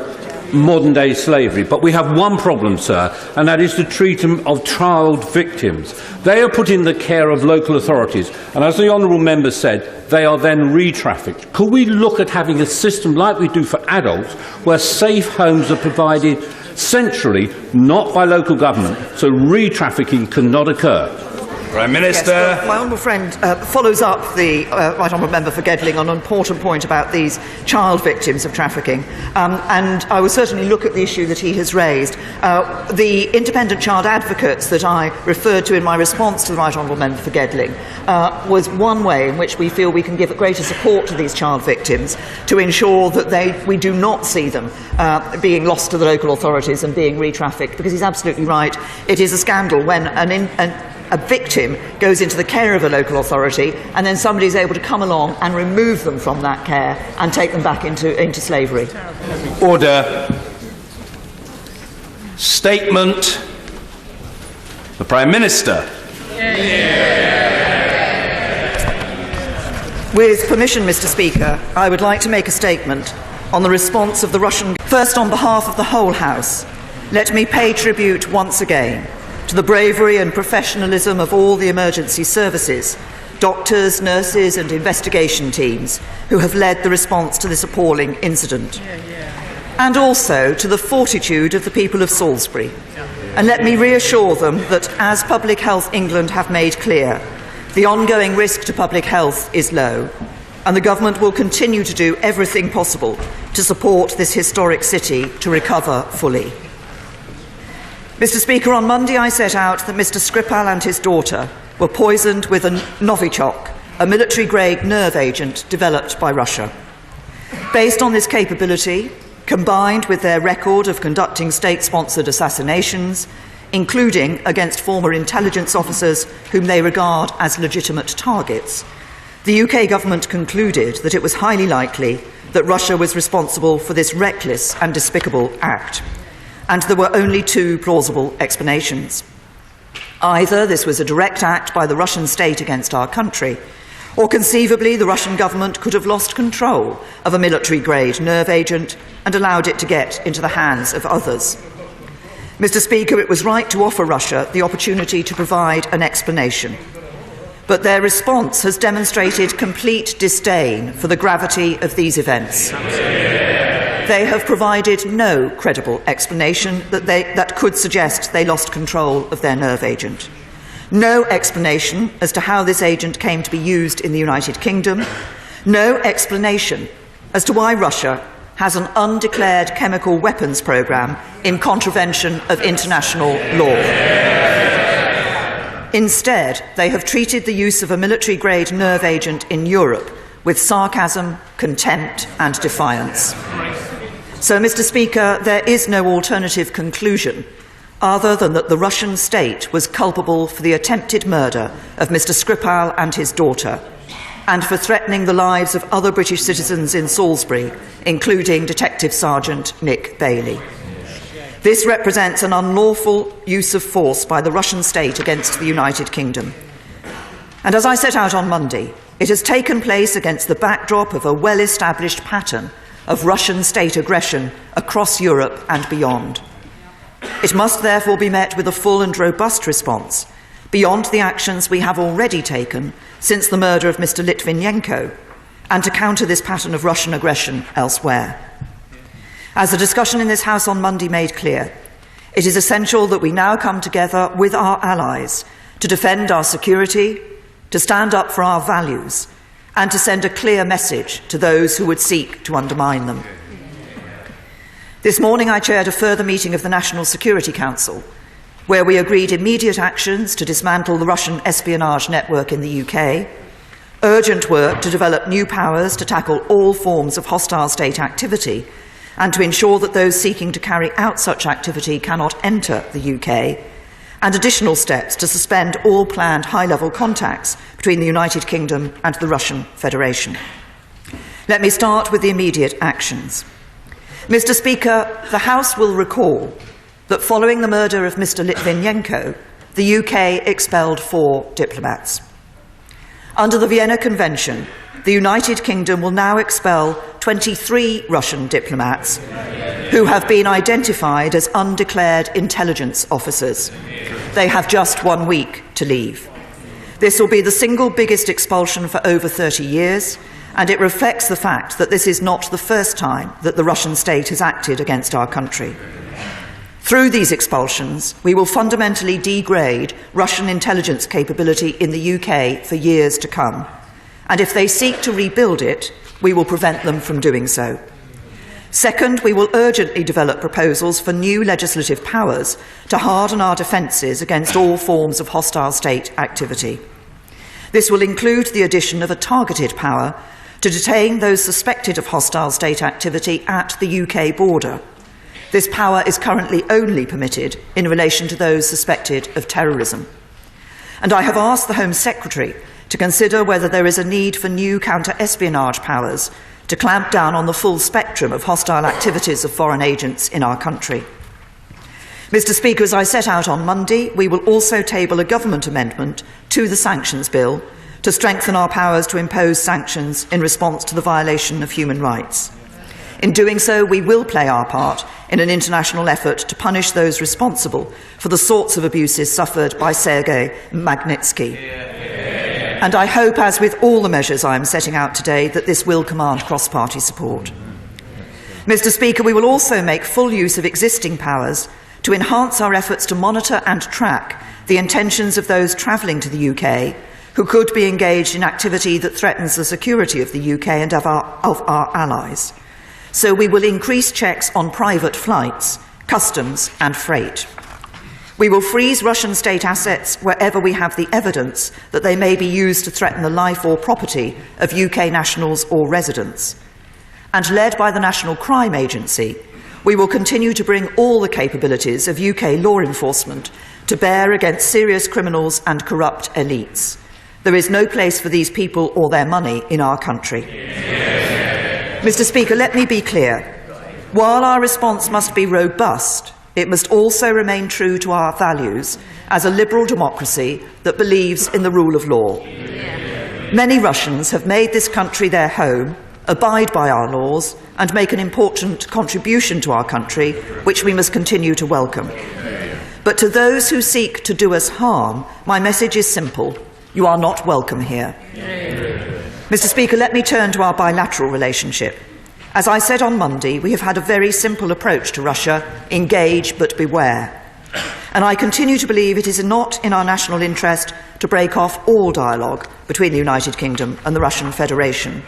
modern-day slavery. But we have one problem, sir, and that is the treatment of child victims. They are put in the care of local authorities, and as the honourable member said, they are then re-trafficked. Could we look at having a system like we do for adults, where safe homes are provided centrally, not by local government, so re-trafficking cannot occur? Prime Minister. Yes, well, my honourable friend follows up the right honourable member for Gedling on an important point about these child victims of trafficking, and I will certainly look at the issue that he has raised. The independent child advocates that I referred to in my response to the right honourable member for Gedling was one way in which we feel we can give greater support to these child victims to ensure that we do not see them being lost to the local authorities and being re-trafficked, because he's absolutely right. It is a scandal when a victim goes into the care of a local authority and then somebody is able to come along and remove them from that care and take them back into slavery. Order. Statement. The Prime Minister. With permission, Mr. Speaker, I would like to make a statement on the response of the Russian. First, on behalf of the whole House, let me pay tribute once again to the bravery and professionalism of all the emergency services, doctors, nurses and investigation teams who have led the response to this appalling incident. And also to the fortitude of the people of Salisbury. And let me reassure them that, as Public Health England have made clear, the ongoing risk to public health is low, and the government will continue to do everything possible to support this historic city to recover fully. Mr. Speaker, on Monday I set out that Mr. Skripal and his daughter were poisoned with a Novichok, a military-grade nerve agent developed by Russia. Based on this capability, combined with their record of conducting state-sponsored assassinations, including against former intelligence officers whom they regard as legitimate targets, the UK government concluded that it was highly likely that Russia was responsible for this reckless and despicable act, and there were only two plausible explanations. Either this was a direct act by the Russian state against our country, or conceivably the Russian government could have lost control of a military-grade nerve agent and allowed it to get into the hands of others. Mr. Speaker, it was right to offer Russia the opportunity to provide an explanation, but their response has demonstrated complete disdain for the gravity of these events. They have provided no credible explanation that could suggest they lost control of their nerve agent. No explanation as to how this agent came to be used in the United Kingdom. No explanation as to why Russia has an undeclared chemical weapons programme in contravention of international law. Instead, they have treated the use of a military-grade nerve agent in Europe with sarcasm, contempt and defiance. So, Mr. Speaker, there is no alternative conclusion other than that the Russian state was culpable for the attempted murder of Mr. Skripal and his daughter, and for threatening the lives of other British citizens in Salisbury, including Detective Sergeant Nick Bailey. This represents an unlawful use of force by the Russian state against the United Kingdom. And as I set out on Monday, it has taken place against the backdrop of a well-established pattern of Russian state aggression across Europe and beyond. It must therefore be met with a full and robust response, beyond the actions we have already taken since the murder of Mr. Litvinenko, and to counter this pattern of Russian aggression elsewhere. As the discussion in this House on Monday made clear, it is essential that we now come together with our allies to defend our security, to stand up for our values, and to send a clear message to those who would seek to undermine them. This morning I chaired a further meeting of the National Security Council, where we agreed immediate actions to dismantle the Russian espionage network in the UK, urgent work to develop new powers to tackle all forms of hostile state activity, and to ensure that those seeking to carry out such activity cannot enter the UK, and additional steps to suspend all planned high-level contacts between the United Kingdom and the Russian Federation. Let me start with the immediate actions. Mr. Speaker, the House will recall that following the murder of Mr. Litvinenko, the UK expelled 4 diplomats. Under the Vienna Convention, the United Kingdom will now expel 23 Russian diplomats who have been identified as undeclared intelligence officers. They have just 1 week to leave. This will be the single biggest expulsion for over 30 years, and it reflects the fact that this is not the first time that the Russian state has acted against our country. Through these expulsions, we will fundamentally degrade Russian intelligence capability in the UK for years to come, and if they seek to rebuild it, we will prevent them from doing so. Second, we will urgently develop proposals for new legislative powers to harden our defences against all forms of hostile state activity. This will include the addition of a targeted power to detain those suspected of hostile state activity at the UK border. This power is currently only permitted in relation to those suspected of terrorism. And I have asked the Home Secretary to consider whether there is a need for new counter-espionage powers to clamp down on the full spectrum of hostile activities of foreign agents in our country. Mr. Speaker, as I set out on Monday, we will also table a government amendment to the Sanctions Bill to strengthen our powers to impose sanctions in response to the violation of human rights. In doing so, we will play our part in an international effort to punish those responsible for the sorts of abuses suffered by Sergei Magnitsky. And I hope, as with all the measures I am setting out today, that this will command cross-party support. Mr. Speaker, we will also make full use of existing powers to enhance our efforts to monitor and track the intentions of those travelling to the UK who could be engaged in activity that threatens the security of the UK and of our allies. So we will increase checks on private flights, customs and freight. We will freeze Russian state assets wherever we have the evidence that they may be used to threaten the life or property of UK nationals or residents. And led by the National Crime Agency, we will continue to bring all the capabilities of UK law enforcement to bear against serious criminals and corrupt elites. There is no place for these people or their money in our country. Mr. Speaker, let me be clear. While our response must be robust, it must also remain true to our values as a liberal democracy that believes in the rule of law. Many Russians have made this country their home, abide by our laws, and make an important contribution to our country, which we must continue to welcome. But to those who seek to do us harm, my message is simple. You are not welcome here. Mr. Speaker, let me turn to our bilateral relationship. As I said on Monday, we have had a very simple approach to Russia: engage but beware. And I continue to believe it is not in our national interest to break off all dialogue between the United Kingdom and the Russian Federation.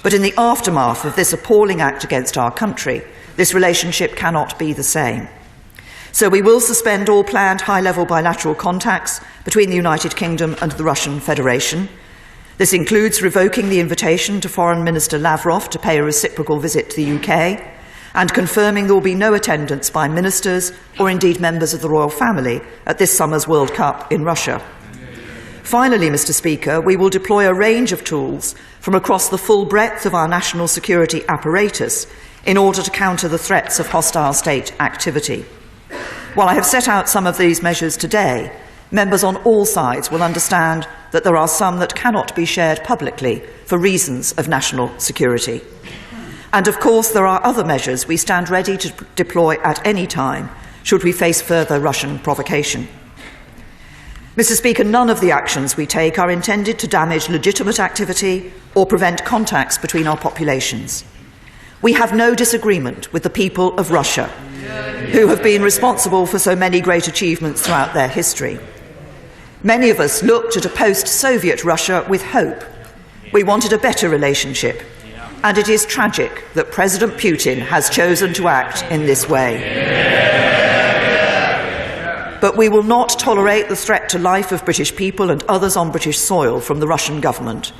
But in the aftermath of this appalling act against our country, this relationship cannot be the same. So we will suspend all planned high-level bilateral contacts between the United Kingdom and the Russian Federation. This includes revoking the invitation to Foreign Minister Lavrov to pay a reciprocal visit to the UK and confirming there will be no attendance by ministers or indeed members of the royal family at this summer's World Cup in Russia. Finally, Mr. Speaker, we will deploy a range of tools from across the full breadth of our national security apparatus in order to counter the threats of hostile state activity. While I have set out some of these measures today, members on all sides will understand that there are some that cannot be shared publicly for reasons of national security. And of course, there are other measures we stand ready to deploy at any time should we face further Russian provocation. Mr. Speaker, none of the actions we take are intended to damage legitimate activity or prevent contacts between our populations. We have no disagreement with the people of Russia, who have been responsible for so many great achievements throughout their history. Many of us looked at a post-Soviet Russia with hope. We wanted a better relationship, and it is tragic that President Putin has chosen to act in this way. But we will not tolerate the threat to life of British people and others on British soil from the Russian government,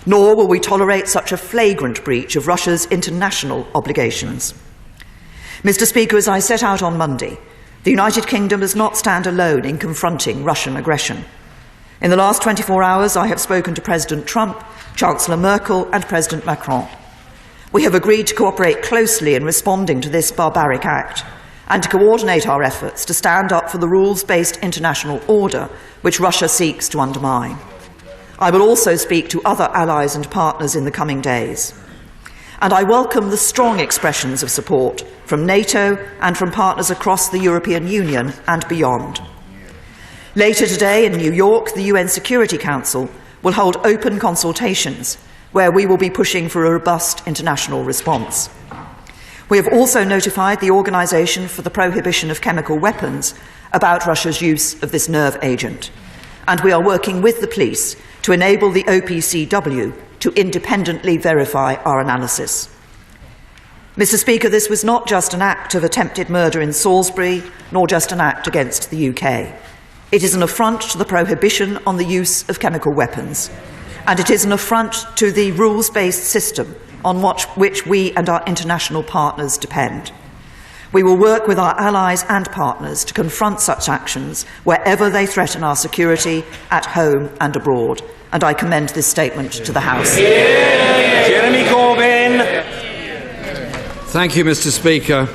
nor will we tolerate such a flagrant breach of Russia's international obligations. Mr. Speaker, as I set out on Monday, the United Kingdom does not stand alone in confronting Russian aggression. In the last 24 hours, I have spoken to President Trump, Chancellor Merkel and President Macron. We have agreed to cooperate closely in responding to this barbaric act and to coordinate our efforts to stand up for the rules-based international order which Russia seeks to undermine. I will also speak to other allies and partners in the coming days. And I welcome the strong expressions of support from NATO and from partners across the European Union and beyond. Later today in New York, the UN Security Council will hold open consultations where we will be pushing for a robust international response. We have also notified the Organisation for the Prohibition of Chemical Weapons about Russia's use of this nerve agent, and we are working with the police to enable the OPCW to independently verify our analysis. Mr. Speaker, this was not just an act of attempted murder in Salisbury, nor just an act against the UK. It is an affront to the prohibition on the use of chemical weapons, and it is an affront to the rules-based system on which we and our international partners depend. We will work with our allies and partners to confront such actions wherever they threaten our security at home and abroad. And I commend this statement to the House. Jeremy Corbyn. Thank you, Mr. Speaker.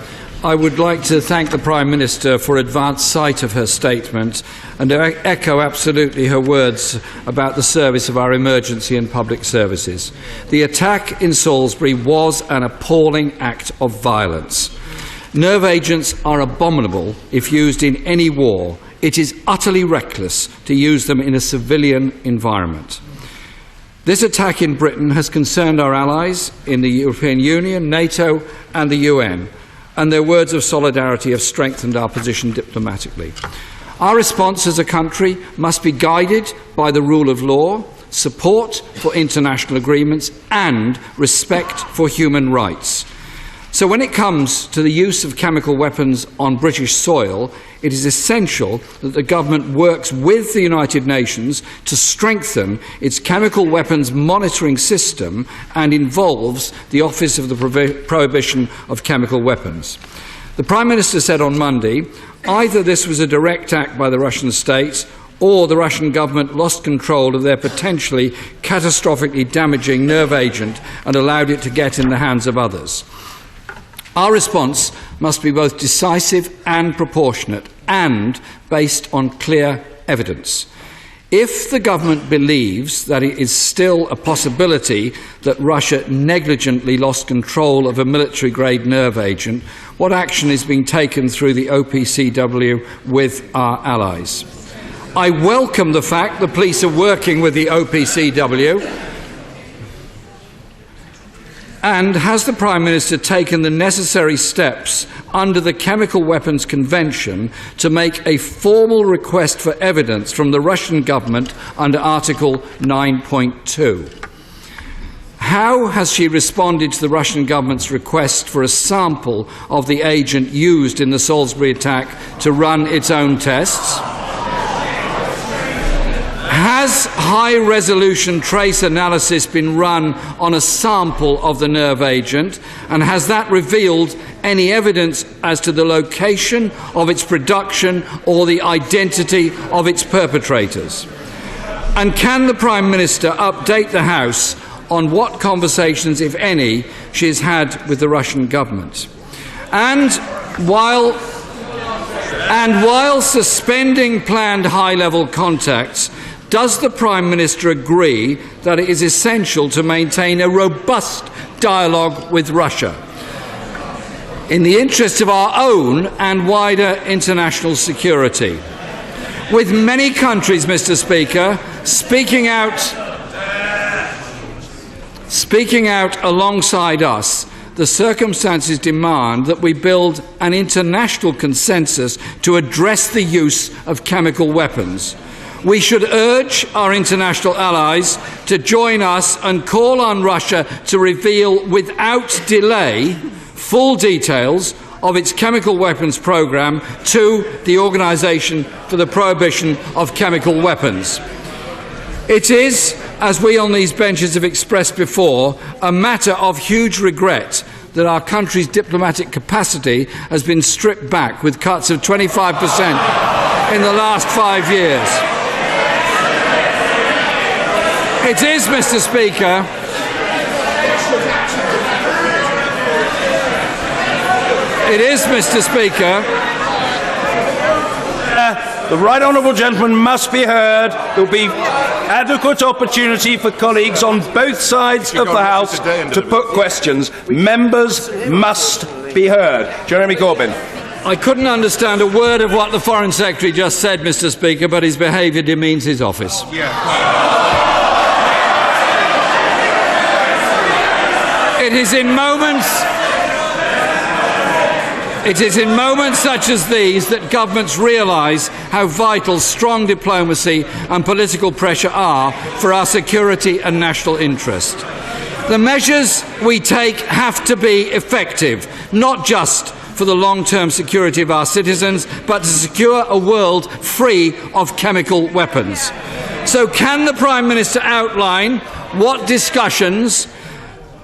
I would like to thank the Prime Minister for advance sight of her statement and echo absolutely her words about the service of our emergency and public services. The attack in Salisbury was an appalling act of violence. Nerve agents are abominable if used in any war. It is utterly reckless to use them in a civilian environment. This attack in Britain has concerned our allies in the European Union, NATO and the UN, and their words of solidarity have strengthened our position diplomatically. Our response as a country must be guided by the rule of law, support for international agreements and respect for human rights. So when it comes to the use of chemical weapons on British soil, it is essential that the government works with the United Nations to strengthen its chemical weapons monitoring system and involves the Office of the Prohibition of Chemical Weapons. The Prime Minister said on Monday, either this was a direct act by the Russian state or the Russian government lost control of their potentially catastrophically damaging nerve agent and allowed it to get in the hands of others. Our response must be both decisive and proportionate and based on clear evidence. If the government believes that it is still a possibility that Russia negligently lost control of a military-grade nerve agent, what action is being taken through the OPCW with our allies? I welcome the fact the police are working with the OPCW. And has the Prime Minister taken the necessary steps under the Chemical Weapons Convention to make a formal request for evidence from the Russian government under Article 9.2? How has she responded to the Russian government's request for a sample of the agent used in the Salisbury attack to run its own tests? Has high-resolution trace analysis been run on a sample of the nerve agent, and has that revealed any evidence as to the location of its production or the identity of its perpetrators? And can the Prime Minister update the House on what conversations, if any, she has had with the Russian government? And while suspending planned high-level contacts, does the Prime Minister agree that it is essential to maintain a robust dialogue with Russia in the interest of our own and wider international security? With many countries, Mr. Speaker, speaking out alongside us, the circumstances demand that we build an international consensus to address the use of chemical weapons. We should urge our international allies to join us and call on Russia to reveal without delay full details of its chemical weapons programme to the Organisation for the Prohibition of Chemical Weapons. It is, as we on these benches have expressed before, a matter of huge regret that our country's diplomatic capacity has been stripped back with cuts of 25% in the last 5 years. It is, Mr. Speaker, the right honourable gentleman must be heard. There will be adequate opportunity for colleagues on both sides of the House to put questions. Members must be heard. Jeremy Corbyn. I couldn't understand a word of what the Foreign Secretary just said, Mr. Speaker, but his behaviour demeans his office. It is in moments such as these that governments realise how vital strong diplomacy and political pressure are for our security and national interest. The measures we take have to be effective, not just for the long-term security of our citizens, but to secure a world free of chemical weapons. So can the Prime Minister outline what discussions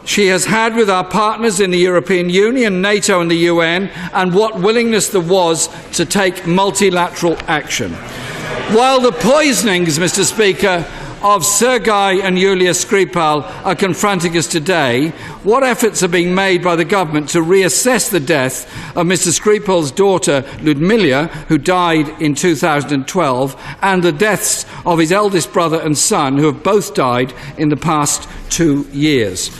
she has had with our partners in the European Union, NATO and the UN, and what willingness there was to take multilateral action? While the poisonings, Mr. Speaker, of Sergei and Yulia Skripal are confronting us today, what efforts are being made by the government to reassess the death of Mr. Skripal's daughter Ludmila, who died in 2012, and the deaths of his eldest brother and son, who have both died in the past 2 years?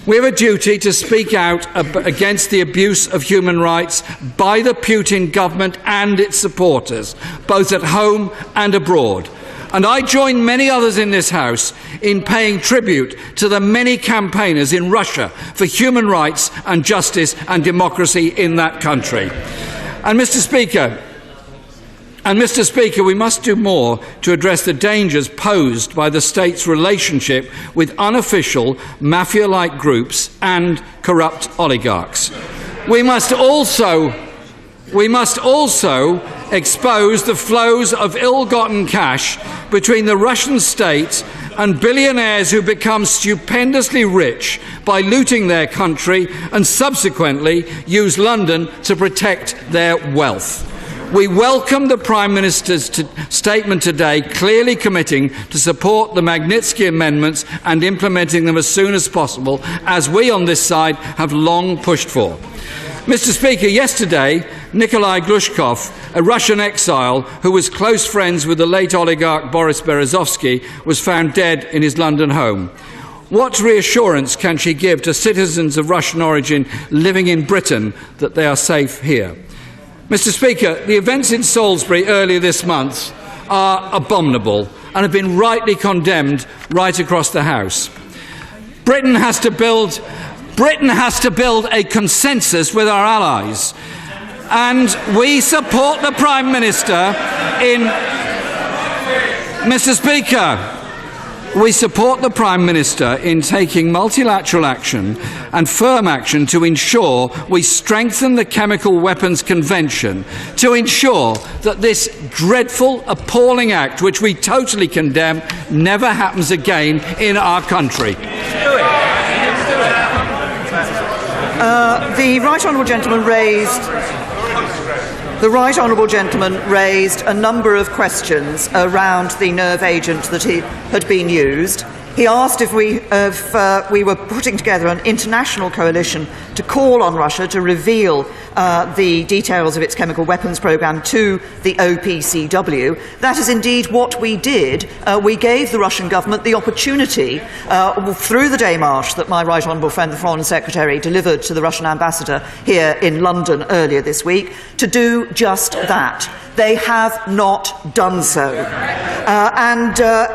We have a duty to speak out against the abuse of human rights by the Putin government and its supporters, both at home and abroad. And I join many others in this House in paying tribute to the many campaigners in Russia for human rights and justice and democracy in that country. And Mr. Speaker, we must do more to address the dangers posed by the state's relationship with unofficial mafia-like groups and corrupt oligarchs. We must also expose the flows of ill-gotten cash between the Russian state and billionaires who become stupendously rich by looting their country and subsequently use London to protect their wealth. We welcome the Prime Minister's statement today, clearly committing to support the Magnitsky amendments and implementing them as soon as possible, as we on this side have long pushed for. Mr. Speaker, yesterday, Nikolai Glushkov, a Russian exile who was close friends with the late oligarch Boris Berezovsky, was found dead in his London home. What reassurance can she give to citizens of Russian origin living in Britain that they are safe here? Mr. Speaker, the events in Salisbury earlier this month are abominable and have been rightly condemned right across the House. Britain has to build a consensus with our allies, and we support the Prime Minister in... Mr. Speaker, we support the Prime Minister in taking multilateral action and firm action to ensure we strengthen the Chemical Weapons Convention, to ensure that this dreadful, appalling act, which we totally condemn, never happens again in our country. The right honourable gentleman raised a number of questions around the nerve agent that had been used. He asked if we were putting together an international coalition to call on Russia to reveal the details of its chemical weapons programme to the OPCW. That is indeed what we did. We gave the Russian government the opportunity, through the démarche that my right honourable friend, the Foreign Secretary, delivered to the Russian ambassador here in London earlier this week, to do just that. They have not done so.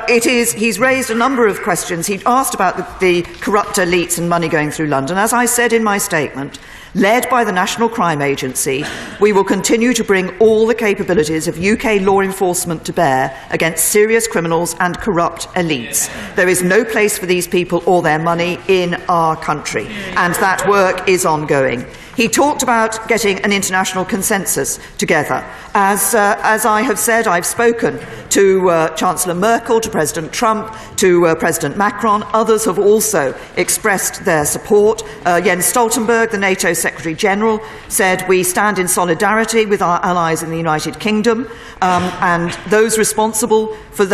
He's raised a number of questions. He asked about the corrupt elites and money going through London. As I said in my statement, led by the National Crime Agency, we will continue to bring all the capabilities of UK law enforcement to bear against serious criminals and corrupt elites. There is no place for these people or their money in our country, and that work is ongoing. He talked about getting an international consensus together. As I have said, I've spoken to Chancellor Merkel, to President Trump, to President Macron. Others have also expressed their support. Jens Stoltenberg, the NATO Secretary-General, said we stand in solidarity with our allies in the United Kingdom, and those responsible for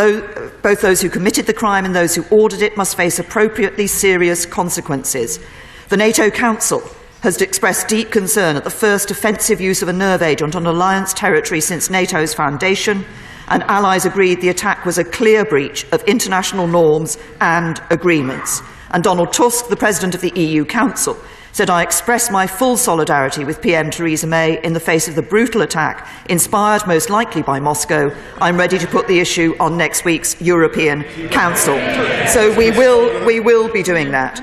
both those who committed the crime and those who ordered it must face appropriately serious consequences. The NATO Council has expressed deep concern at the first offensive use of a nerve agent on alliance territory since NATO's foundation, and allies agreed the attack was a clear breach of international norms and agreements. And Donald Tusk, the President of the EU Council, said, I express my full solidarity with PM Theresa May in the face of the brutal attack, inspired most likely by Moscow. I'm ready to put the issue on next week's European Council. So we will be doing that.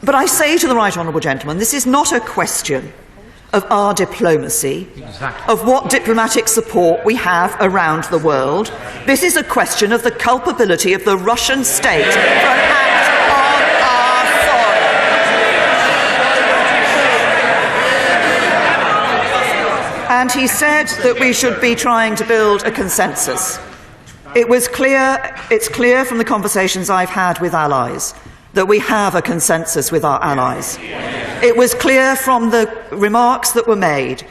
But I say to the right honourable gentleman, this is not a question of our diplomacy, of what diplomatic support we have around the world. This is a question of the culpability of the Russian state for an act on our soil. And he said that we should be trying to build a consensus. It's clear from the conversations I've had with allies that we have a consensus with our allies. It was clear from the remarks that were made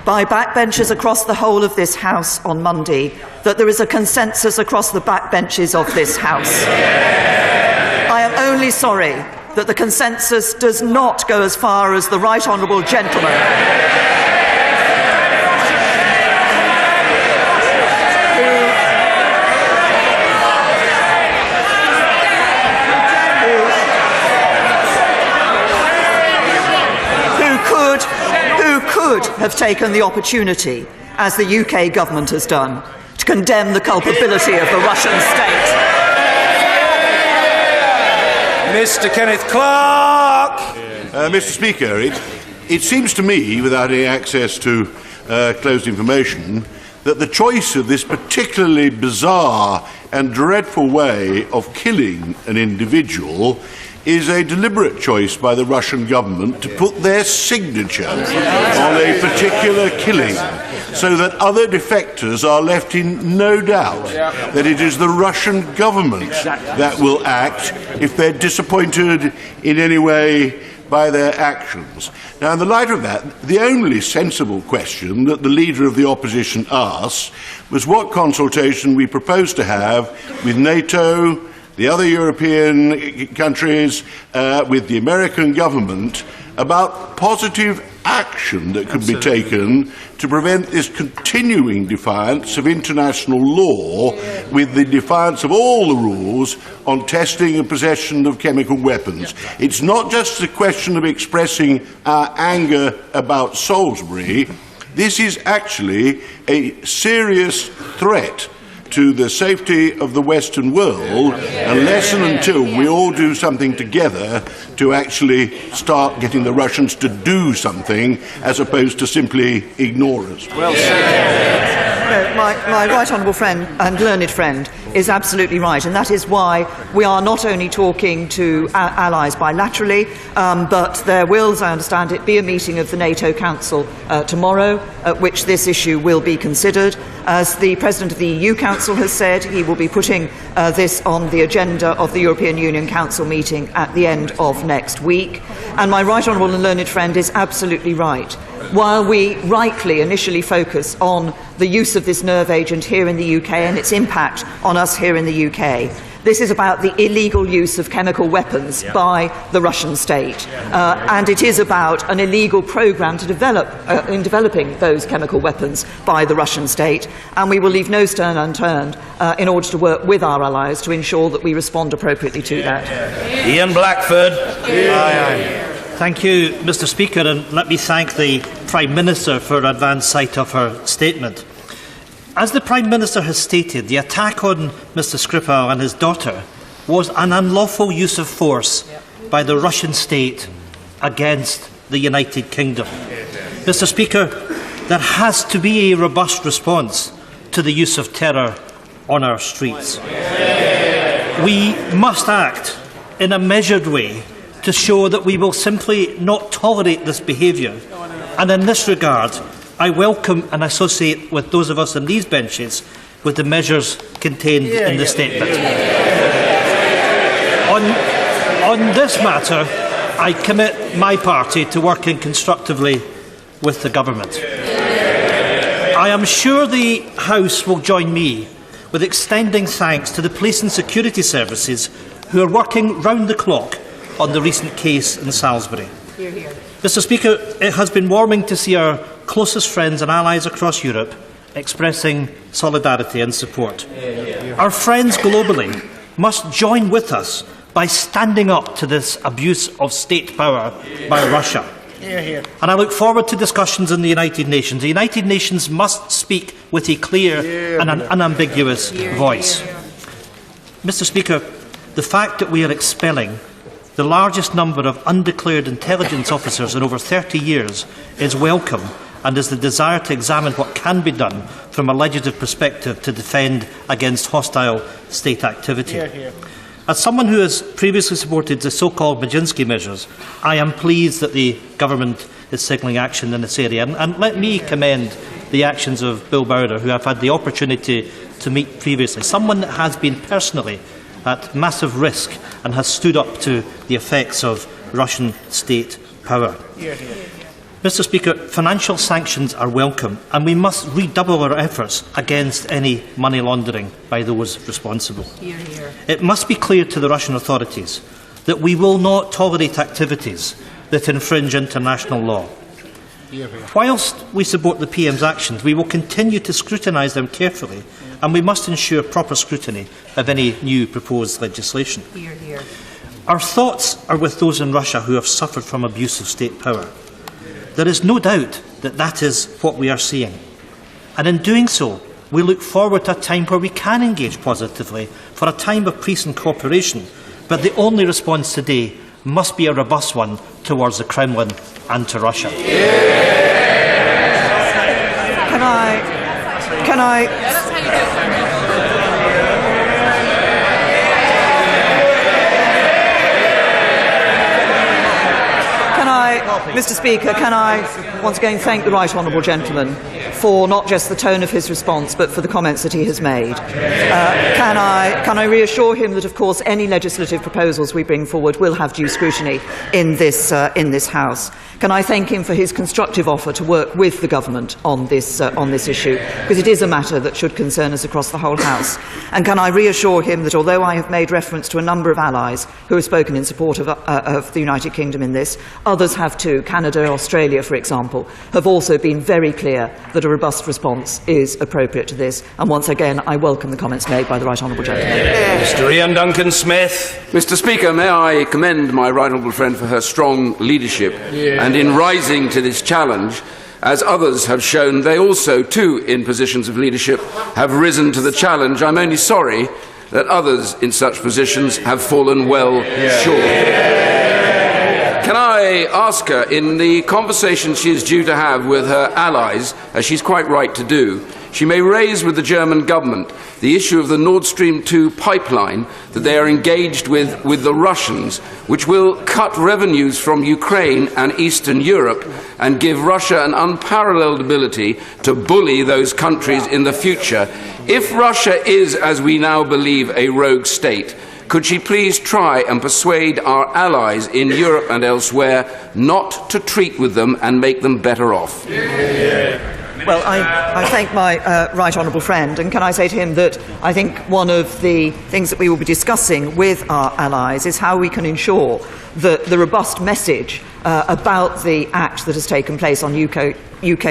by backbenchers across the whole of this House on Monday that there is a consensus across the backbenches of this House. I am only sorry that the consensus does not go as far as the right honourable gentleman have taken the opportunity, as the UK government has done, to condemn the culpability of the Russian state. Mr. Kenneth Clark. Mr. Speaker, it seems to me, without any access to closed information, that the choice of this particularly bizarre and dreadful way of killing an individual is a deliberate choice by the Russian government to put their signature on a particular killing, so that other defectors are left in no doubt that it is the Russian government that will act if they're disappointed in any way by their actions. Now, in the light of that, the only sensible question that the Leader of the Opposition asked was what consultation we propose to have with NATO, the other European countries, with the American government, about positive action that could be taken to prevent this continuing defiance of international law with the defiance of all the rules on testing and possession of chemical weapons. It's not just a question of expressing our anger about Salisbury. This is actually a serious threat to the safety of the Western world, unless and until we all do something together to actually start getting the Russians to do something as opposed to simply ignore us. Well said. My right honourable friend and learned friend is absolutely right, and that is why we are not only talking to allies bilaterally, but there will, as I understand it, be a meeting of the NATO Council tomorrow at which this issue will be considered. As the President of the EU Council has said, he will be putting this on the agenda of the European Union Council meeting at the end of next week. And my right honourable and learned friend is absolutely right. While we rightly initially focus on the use of this nerve agent here in the UK and its impact on us here in the UK, this is about the illegal use of chemical weapons by the Russian state. And it is about an illegal programme to develop, in developing those chemical weapons by the Russian state. And we will leave no stone unturned in order to work with our allies to ensure that we respond appropriately to that. Ian Blackford. Thank you, Mr. Speaker, and let me thank the Prime Minister for advance sight of her statement. As the Prime Minister has stated, the attack on Mr. Skripal and his daughter was an unlawful use of force by the Russian state against the United Kingdom. Mr. Speaker, there has to be a robust response to the use of terror on our streets. We must act in a measured way to show that we will simply not tolerate this behaviour. And in this regard, I welcome and associate with those of us in these benches with the measures contained in the statement. On this matter, I commit my party to working constructively with the government. I am sure the House will join me with extending thanks to the police and security services who are working round the clock on the recent case in Salisbury. Hear, hear. Mr. Speaker, it has been warming to see our closest friends and allies across Europe expressing solidarity and support. Our friends globally must join with us by standing up to this abuse of state power by Russia. And I look forward to discussions in the United Nations. The United Nations must speak with a clear and an unambiguous voice. Mr. Speaker, the fact that we are expelling the largest number of undeclared intelligence officers in over 30 years is welcome, and is the desire to examine what can be done from a legislative perspective to defend against hostile state activity. As someone who has previously supported the so-called Majinsky measures, I am pleased that the government is signalling action in this area. And let me commend the actions of Bill Browder, who I've had the opportunity to meet previously, someone that has been personally at massive risk and has stood up to the effects of Russian state power. Mr. Speaker, financial sanctions are welcome, and we must redouble our efforts against any money laundering by those responsible. It must be clear to the Russian authorities that we will not tolerate activities that infringe international law. Whilst we support the PM's actions, we will continue to scrutinise them carefully, and we must ensure proper scrutiny of any new proposed legislation. Our thoughts are with those in Russia who have suffered from abuse of state power. There is no doubt that that is what we are seeing. And in doing so, we look forward to a time where we can engage positively for a time of peace and cooperation. But the only response today must be a robust one towards the Kremlin and to Russia. Can I... That's how you do it. Mr. Speaker, can I once again thank the Right Honourable Gentleman for not just the tone of his response, but for the comments that he has made. Can I reassure him that, of course, any legislative proposals we bring forward will have due scrutiny in this House? Can I thank him for his constructive offer to work with the government on this issue, because it is a matter that should concern us across the whole House? And can I reassure him that, although I have made reference to a number of allies who have spoken in support of the United Kingdom in this, others have too. Canada, Australia, for example, have also been very clear that a robust response is appropriate to this. And once again, I welcome the comments made by the Right Honourable Gentleman. Mr. Ian Duncan-Smith. Mr. Speaker, may I commend my right honourable friend for her strong leadership and in rising to this challenge. As others have shown, they also, too, in positions of leadership, have risen to the challenge. I'm only sorry that others in such positions have fallen well short. Can I ask her, in the conversation she is due to have with her allies, as she's quite right to do, she may raise with the German government the issue of the Nord Stream 2 pipeline that they are engaged with the Russians, which will cut revenues from Ukraine and Eastern Europe and give Russia an unparalleled ability to bully those countries in the future. If Russia is, as we now believe, a rogue state, could she please try and persuade our allies in Europe and elsewhere not to treat with them and make them better off? Well, I thank my right honourable friend, and can I say to him that I think one of the things that we will be discussing with our allies is how we can ensure that the robust message about the act that has taken place on UK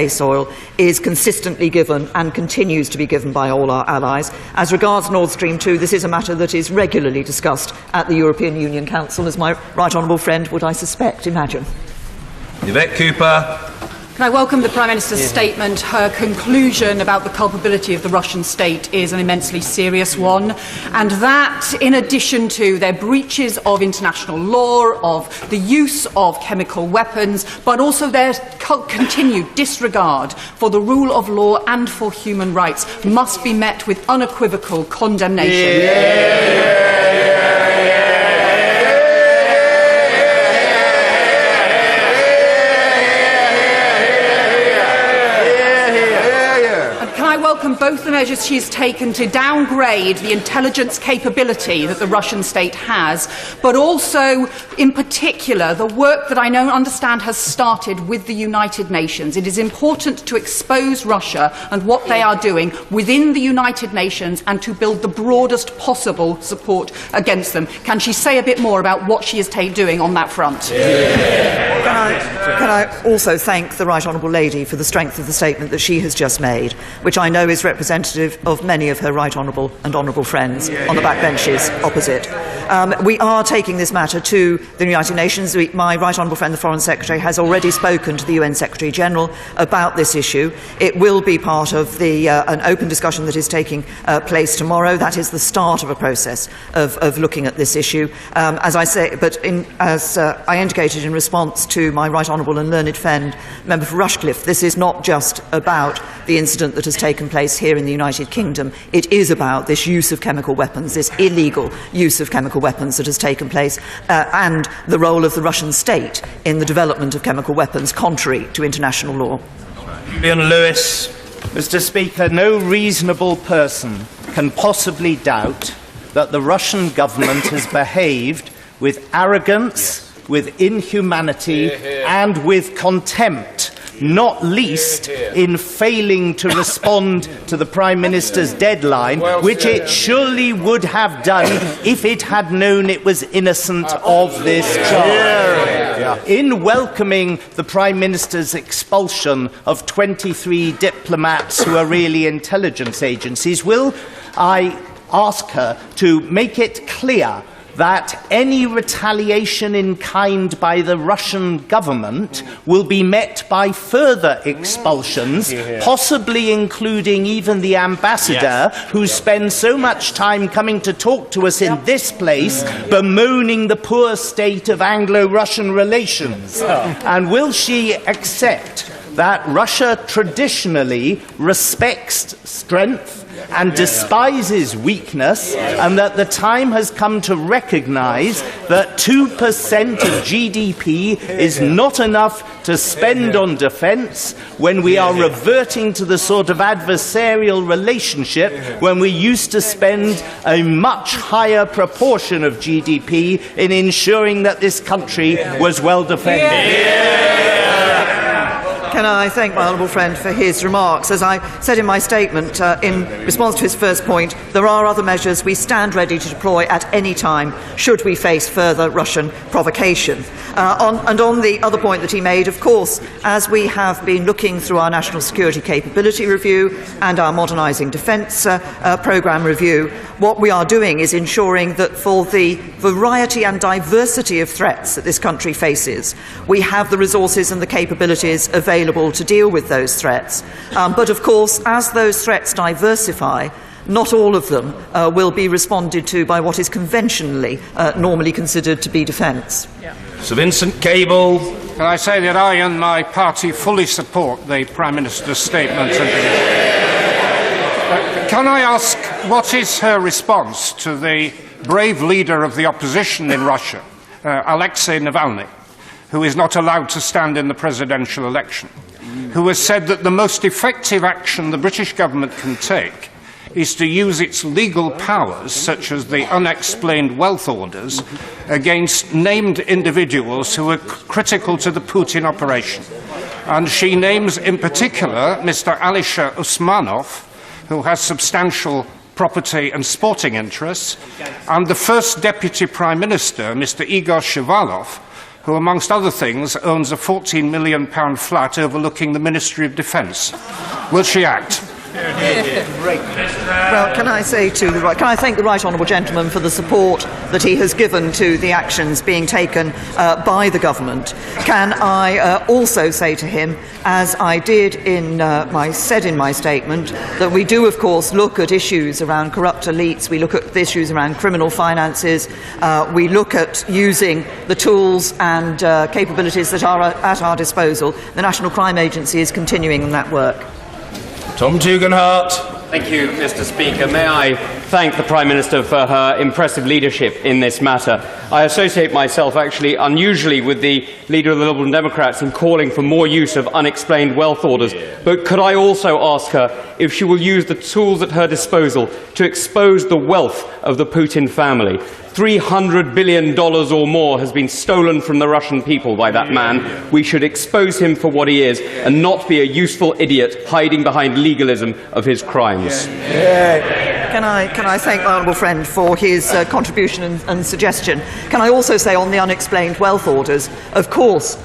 soil is consistently given and continues to be given by all our allies. As regards Nord Stream 2, this is a matter that is regularly discussed at the European Union Council, as my right honourable friend would, I suspect, imagine. Yvette Cooper. Can I welcome the Prime Minister's statement? Her conclusion about the culpability of the Russian state is an immensely serious one, and that, in addition to their breaches of international law, of the use of chemical weapons, but also their continued disregard for the rule of law and for human rights, must be met with unequivocal condemnation. I welcome both the measures she has taken to downgrade the intelligence capability that the Russian state has, but also, in particular, the work that I understand has started with the United Nations. It is important to expose Russia and what they are doing within the United Nations and to build the broadest possible support against them. Can she say a bit more about what she is doing on that front? Can I also thank the Right Honourable Lady for the strength of the statement that she has just made, which I know is representative of many of her Right Honourable and Honourable friends on the backbenches opposite. We are taking this matter to the United Nations. My Right Honourable friend, the Foreign Secretary, has already spoken to the UN Secretary-General about this issue. It will be part of an open discussion that is taking place tomorrow. That is the start of a process of looking at this issue. As I indicated in response to my Right Honourable and learned friend, Member for Rushcliffe, this is not just about the incident that has taken place here in the United Kingdom. It is about this use of chemical weapons, this illegal use of chemical weapons that has taken place, and the role of the Russian state in the development of chemical weapons contrary to international law. Ian Lewis. Mr. Speaker, no reasonable person can possibly doubt that the Russian government has behaved with arrogance, with inhumanity and with contempt, not least in failing to respond to the Prime Minister's deadline, which it surely would have done if it had known it was innocent of this charge. In welcoming the Prime Minister's expulsion of 23 diplomats who are really intelligence agencies, will I ask her to make it clear that any retaliation in kind by the Russian government will be met by further expulsions, possibly including even the ambassador, who spends so much time coming to talk to us in this place, bemoaning the poor state of Anglo-Russian relations. And will she accept that Russia traditionally respects strength and despises weakness, and that the time has come to recognise that 2% of GDP is not enough to spend on defence when we are reverting to the sort of adversarial relationship when we used to spend a much higher proportion of GDP in ensuring that this country was well defended. Can I thank my honourable friend for his remarks? As I said in my statement, in response to his first point, there are other measures we stand ready to deploy at any time should we face further Russian provocation. On the other point that he made, of course, as we have been looking through our national security capability review and our modernising defence programme review, what we are doing is ensuring that for the variety and diversity of threats that this country faces, we have the resources and the capabilities available to deal with those threats. But of course, as those threats diversify, not all of them will be responded to by what is conventionally normally considered to be defence. Sir Vincent Cable. Can I say that I and my party fully support the Prime Minister's statement? Can I ask, what is her response to the brave leader of the opposition in Russia, Alexei Navalny, who is not allowed to stand in the presidential election, who has said that the most effective action the British government can take is to use its legal powers, such as the unexplained wealth orders, against named individuals who are critical to the Putin operation. And she names in particular Mr. Alisher Usmanov, who has substantial property and sporting interests, and the first Deputy Prime Minister, Mr. Igor Shivalov, who, amongst other things, owns a £14 million flat overlooking the Ministry of Defence. Will she act? Well, can I thank the right honourable gentleman for the support that he has given to the actions being taken by the government. Can I also say to him, as I did in my statement, that we do, of course, look at issues around corrupt elites, we look at issues around criminal finances, we look at using the tools and capabilities that are at our disposal. The National Crime Agency is continuing on that work. Tom Tugendhat. Thank you, Mr. Speaker. May I thank the Prime Minister for her impressive leadership in this matter. I associate myself, actually, unusually with the leader of the Liberal Democrats in calling for more use of unexplained wealth orders. But could I also ask her if she will use the tools at her disposal to expose the wealth of the Putin family? $300 billion or more has been stolen from the Russian people by that man. We should expose him for what he is and not be a useful idiot hiding behind legalism of his crimes. Can I thank my honourable friend for his contribution and suggestion? Can I also say on the unexplained wealth orders, of course,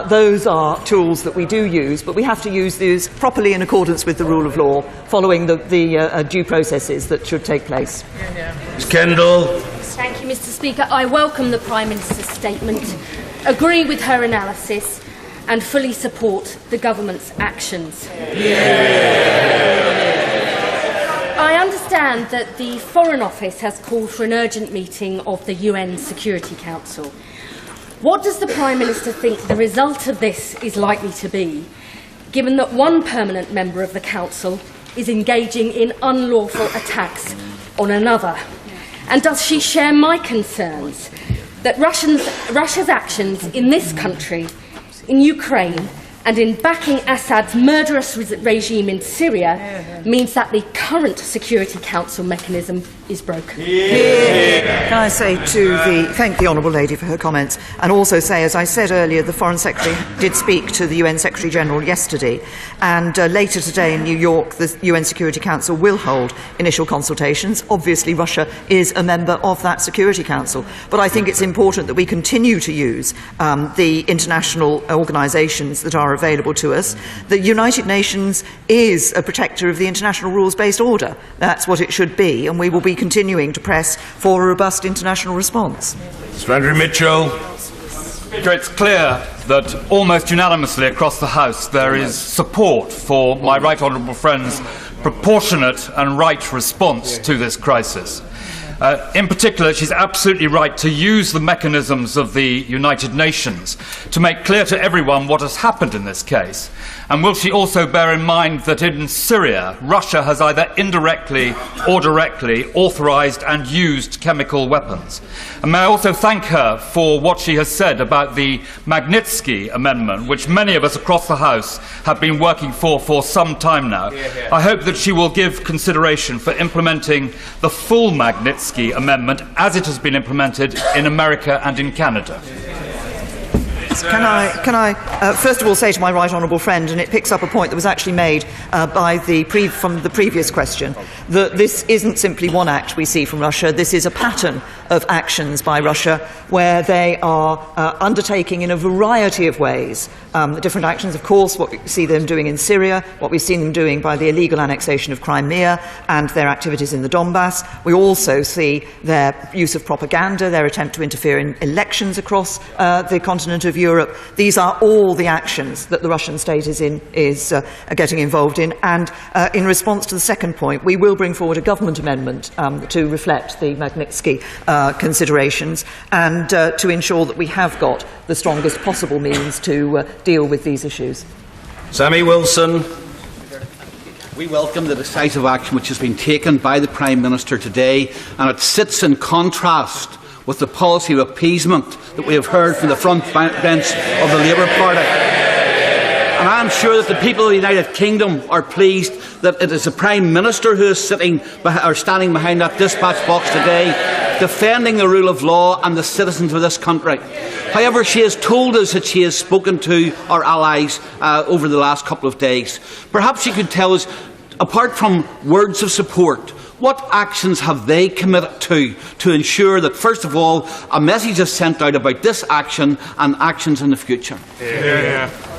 those are tools that we do use, but we have to use these properly in accordance with the rule of law, following the due processes that should take place. Ms. Kendall. Thank you, Mr. Speaker. I welcome the Prime Minister's statement, agree with her analysis, and fully support the government's actions. I understand that the Foreign Office has called for an urgent meeting of the UN Security Council. What does the Prime Minister think the result of this is likely to be, given that one permanent member of the Council is engaging in unlawful attacks on another? And does she share my concerns that Russia's actions in this country, in Ukraine, and in backing Assad's murderous regime in Syria means that the current Security Council mechanism is broken? Can I say thank the Honourable Lady for her comments, and also say, as I said earlier, the Foreign Secretary did speak to the UN Secretary General yesterday, and later today in New York the UN Security Council will hold initial consultations. Obviously Russia is a member of that Security Council, but I think it's important that we continue to use the international organisations that are available to us. The United Nations is a protector of the international rules-based order. That's what it should be, and we will be continuing to press for a robust international response. Sir Andrew Mitchell. It's clear that almost unanimously across the House there is support for my right honourable friend's proportionate and right response to this crisis. In particular, she's absolutely right to use the mechanisms of the United Nations to make clear to everyone what has happened in this case. And will she also bear in mind that in Syria, Russia has either indirectly or directly authorised and used chemical weapons? And may I also thank her for what she has said about the Magnitsky Amendment, which many of us across the House have been working for some time now. I hope that she will give consideration for implementing the full Magnitsky Amendment as it has been implemented in America and in Canada. Can I first of all say to my right honourable friend, and it picks up a point that was actually made from the previous question, that this isn't simply one act we see from Russia. This is a pattern of actions by Russia where they are undertaking in a variety of ways different actions. Of course, what we see them doing in Syria, what we've seen them doing by the illegal annexation of Crimea and their activities in the Donbass. We also see their use of propaganda, their attempt to interfere in elections across the continent of Europe. These are all the actions that the Russian state is getting involved in. And in response to the second point, we will bring forward a government amendment to reflect the Magnitsky considerations and to ensure that we have got the strongest possible means to deal with these issues. Sammy Wilson. We welcome the decisive action which has been taken by the Prime Minister today, and it sits in contrast with the policy of appeasement that we have heard from the front bench of the Labour Party. And I am sure that the people of the United Kingdom are pleased that it is the Prime Minister who is standing behind that dispatch box today, defending the rule of law and the citizens of this country. However, she has told us that she has spoken to our allies over the last couple of days. Perhaps she could tell us, apart from words of support, what actions have they committed to ensure that, first of all, a message is sent out about this action and actions in the future?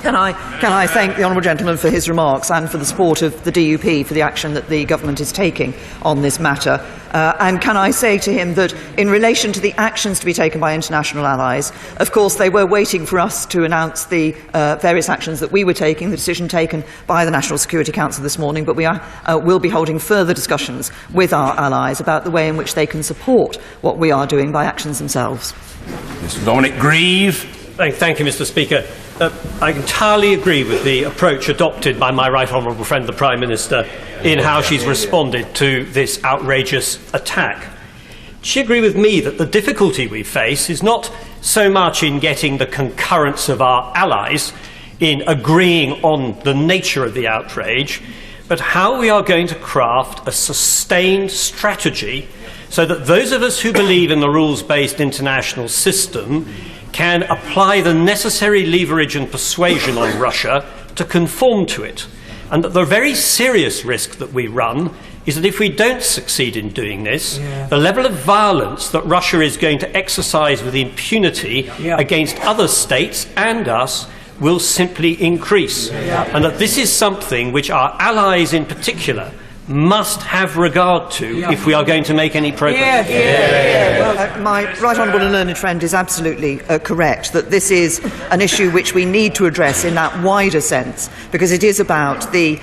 Can I thank the honourable gentleman for his remarks and for the support of the DUP for the action that the government is taking on this matter? And can I say to him that in relation to the actions to be taken by international allies, of course they were waiting for us to announce the various actions that we were taking, the decision taken by the National Security Council this morning, but we will be holding further discussions with our allies about the way in which they can support what we are doing by actions themselves. Mr. Dominic Grieve. Thank you, Mr. Speaker. I entirely agree with the approach adopted by my right honourable friend, the Prime Minister, in how she's responded to this outrageous attack. She agreed with me that the difficulty we face is not so much in getting the concurrence of our allies in agreeing on the nature of the outrage, but how we are going to craft a sustained strategy so that those of us who believe in the rules-based international system can apply the necessary leverage and persuasion on Russia to conform to it. And that the very serious risk that we run is that if we don't succeed in doing this, the level of violence that Russia is going to exercise with impunity against other states and us will simply increase. And that this is something which our allies in particular must have regard to if we are going to make any progress. My right honourable and learned friend is absolutely correct that this is an issue which we need to address in that wider sense, because it is about the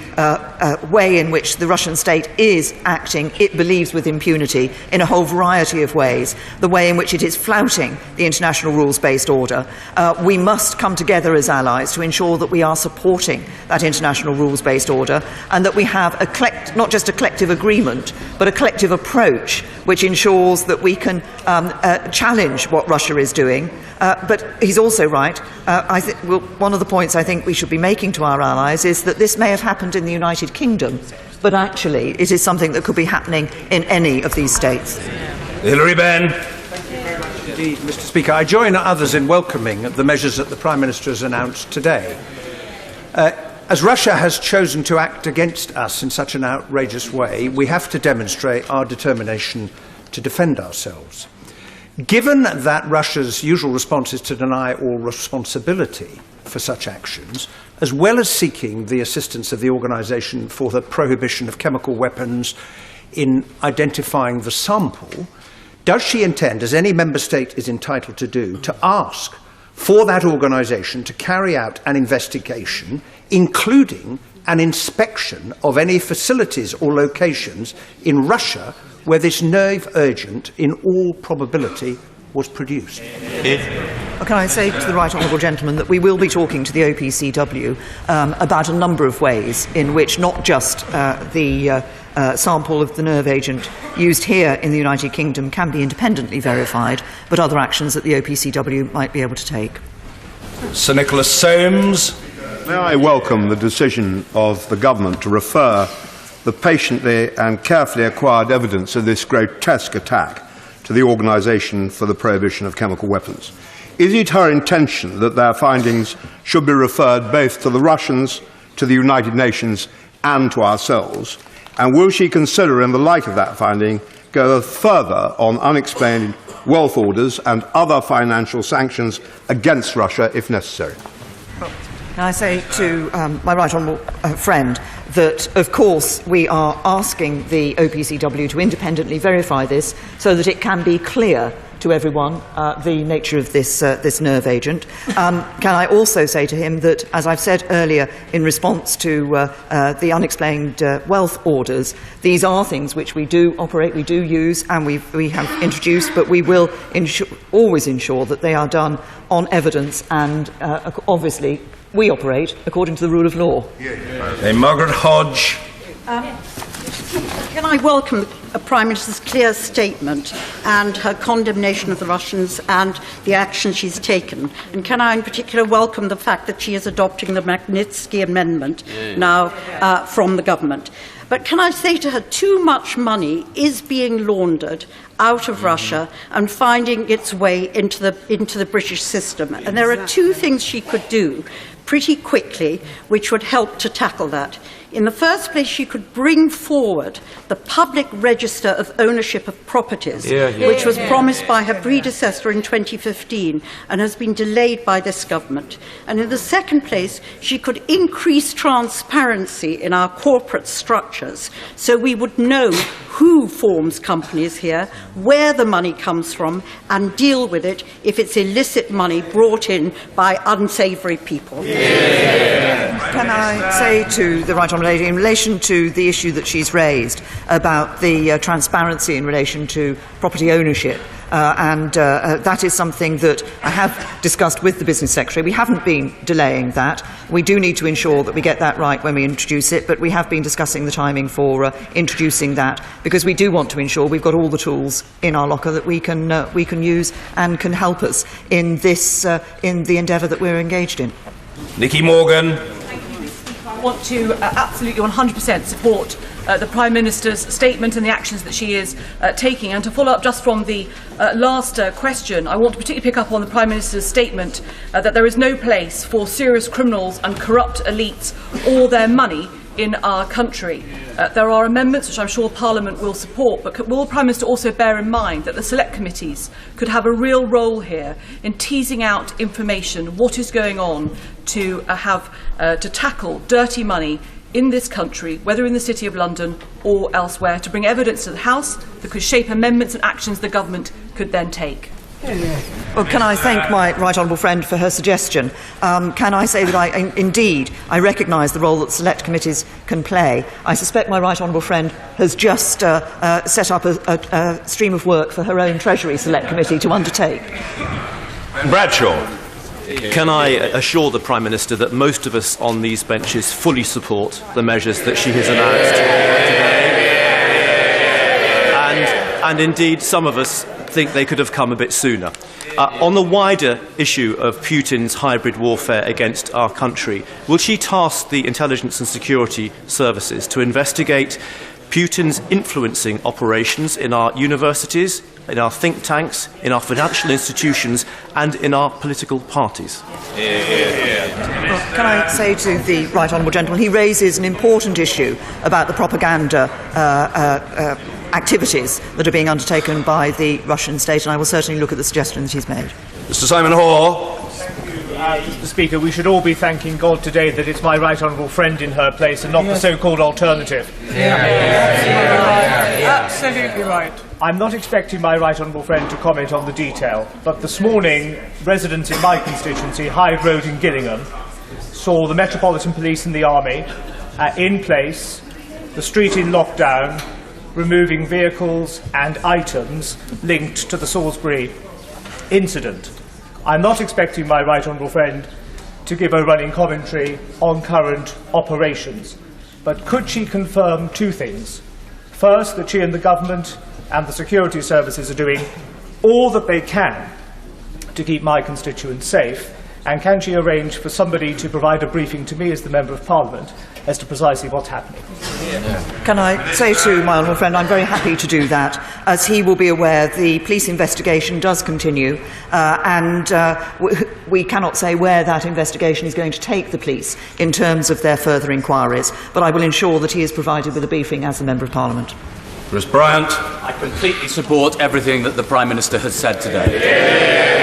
way in which the Russian state is acting, it believes, with impunity in a whole variety of ways, the way in which it is flouting the international rules-based order. We must come together as allies to ensure that we are supporting that international rules-based order and that we have not just a collective agreement, but a collective approach which ensures that we can challenge what Russia is doing. But he's also right. One of the points I think we should be making to our allies is that this may have happened in the United Kingdom, but actually it is something that could be happening in any of these states. Hilary Benn. Indeed, Mr. Speaker, I join others in welcoming the measures that the Prime Minister has announced today. As Russia has chosen to act against us in such an outrageous way, we have to demonstrate our determination to defend ourselves. Given that Russia's usual response is to deny all responsibility for such actions, as well as seeking the assistance of the Organisation for the Prohibition of Chemical Weapons in identifying the sample, does she intend, as any member state is entitled to do, to ask for that organisation to carry out an investigation, including an inspection of any facilities or locations in Russia where this nerve agent, in all probability, was produced. Can I say to the right honourable gentleman that we will be talking to the OPCW about a number of ways in which not just the sample of the nerve agent used here in the United Kingdom can be independently verified, but other actions that the OPCW might be able to take. Sir Nicholas Soames. May I welcome the decision of the government to refer the patiently and carefully acquired evidence of this grotesque attack to the Organisation for the Prohibition of Chemical Weapons. Is it her intention that their findings should be referred both to the Russians, to the United Nations and to ourselves? And will she consider, in the light of that finding, go further on unexplained wealth orders and other financial sanctions against Russia if necessary? Can I say to my right honourable friend that, of course, we are asking the OPCW to independently verify this so that it can be clear to everyone the nature of this nerve agent. Can I also say to him that, as I've said earlier in response to the unexplained wealth orders, these are things which we do operate, we do use, and we have introduced, but we will always ensure that they are done on evidence and, obviously, we operate according to the rule of law. Margaret Hodge. Can I welcome the Prime Minister's clear statement and her condemnation of the Russians and the action she's taken? And can I in particular welcome the fact that she is adopting the Magnitsky Amendment now from the government? But can I say to her, too much money is being laundered out of Russia and finding its way into the British system. And there are two things she could do pretty quickly which would help to tackle that. In the first place, she could bring forward the public register of ownership of properties, which was promised by her predecessor in 2015 and has been delayed by this government. And in the second place, she could increase transparency in our corporate structures so we would know who forms companies here, where the money comes from, and deal with it if it's illicit money brought in by unsavoury people. Can I say to the right honourable lady, in relation to the issue that she's raised about the transparency in relation to property ownership, that is something that I have discussed with the Business Secretary. We haven't been delaying that. We do need to ensure that we get that right when we introduce it, but we have been discussing the timing for introducing that, because we do want to ensure we've got all the tools in our locker that we can use and can help us in this in the endeavour that we're engaged in. Nicky Morgan. I want to absolutely 100% support the Prime Minister's statement and the actions that she is taking. And to follow up just from the last question, I want to particularly pick up on the Prime Minister's statement that there is no place for serious criminals and corrupt elites or their money in our country. There are amendments which I'm sure Parliament will support, but will the Prime Minister also bear in mind that the select committees could have a real role here in teasing out information, what is going on, to tackle dirty money in this country, whether in the City of London or elsewhere, to bring evidence to the House that could shape amendments and actions the government could then take? Well, can I thank my right honourable friend for her suggestion? Can I say that I recognise the role that select committees can play. I suspect my right honourable friend has just set up a stream of work for her own Treasury Select Committee to undertake. Bradshaw. Can I assure the Prime Minister that most of us on these benches fully support the measures that she has announced today? And indeed, some of us think they could have come a bit sooner. On the wider issue of Putin's hybrid warfare against our country, will she task the intelligence and security services to investigate Putin's influencing operations in our universities, in our think tanks, in our financial institutions and in our political parties? Well, can I say to the right honourable gentleman, he raises an important issue about the propaganda activities that are being undertaken by the Russian state, and I will certainly look at the suggestions he's made. Mr. Simon Hoare. Mr. Speaker, we should all be thanking God today that it's my right honourable friend in her place and not the so-called alternative. Absolutely right. I'm not expecting my right honourable friend to comment on the detail, but this morning, residents in my constituency, Hyde Road in Gillingham, saw the Metropolitan Police and the Army in place, the street in lockdown, removing vehicles and items linked to the Salisbury incident. I'm not expecting my right honourable friend to give a running commentary on current operations, but could she confirm two things? First, that she and the government and the security services are doing all that they can to keep my constituents safe, and can she arrange for somebody to provide a briefing to me as the Member of Parliament as to precisely what's happening? Can I say to my honourable friend, I'm very happy to do that. As he will be aware, the police investigation does continue, and we cannot say where that investigation is going to take the police in terms of their further inquiries, but I will ensure that he is provided with a briefing as the Member of Parliament. Ms Bryant. I completely support everything that the Prime Minister has said today.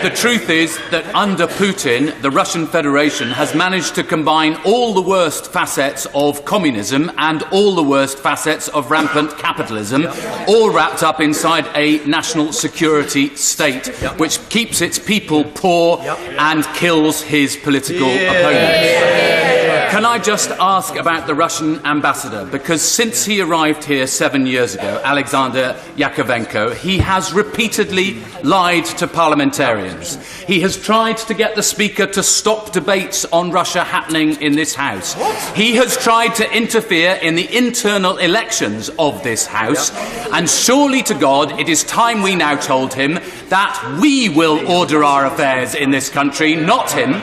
The truth is that under Putin, the Russian Federation has managed to combine all the worst facets of communism and all the worst facets of rampant capitalism, all wrapped up inside a national security state, which keeps its people poor and kills his political opponents. Can I just ask about the Russian ambassador? Because since he arrived here 7 years ago, Alexander Yakovenko, he has repeatedly lied to parliamentarians. He has tried to get the Speaker to stop debates on Russia happening in this House. He has tried to interfere in the internal elections of this House. And surely to God, it is time we now told him that we will order our affairs in this country, not him,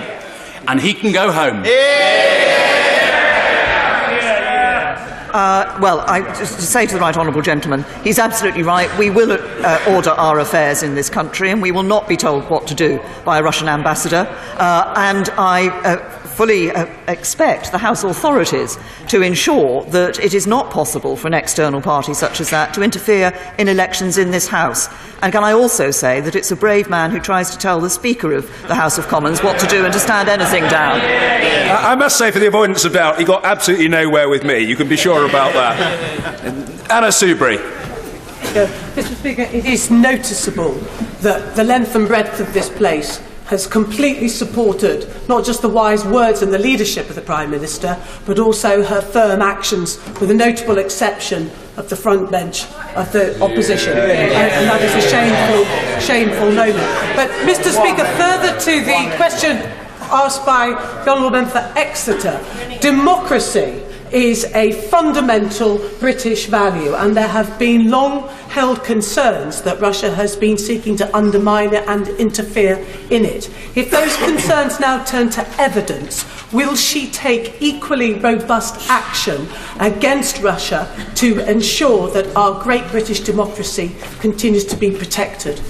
and he can go home. Well, to say to the right honourable gentleman, he's absolutely right. We will order our affairs in this country, and we will not be told what to do by a Russian ambassador. And I fully expect the House authorities to ensure that it is not possible for an external party such as that to interfere in elections in this House. And can I also say that it's a brave man who tries to tell the Speaker of the House of Commons what to do and to stand anything down. I must say, for the avoidance of doubt, he got absolutely nowhere with me. You can be sure about that. Anna Soubry. Mr. Speaker, it is noticeable that the length and breadth of this place has completely supported not just the wise words and the leadership of the Prime Minister, but also her firm actions, with a notable exception of the front bench of the opposition. And that is a shameful moment. But, Mr. Speaker, further to the question asked by the Honourable Member for Exeter, democracy is a fundamental British value, and there have been long-held concerns that Russia has been seeking to undermine it and interfere in it. If those concerns now turn to evidence, will she take equally robust action against Russia to ensure that our great British democracy continues to be protected?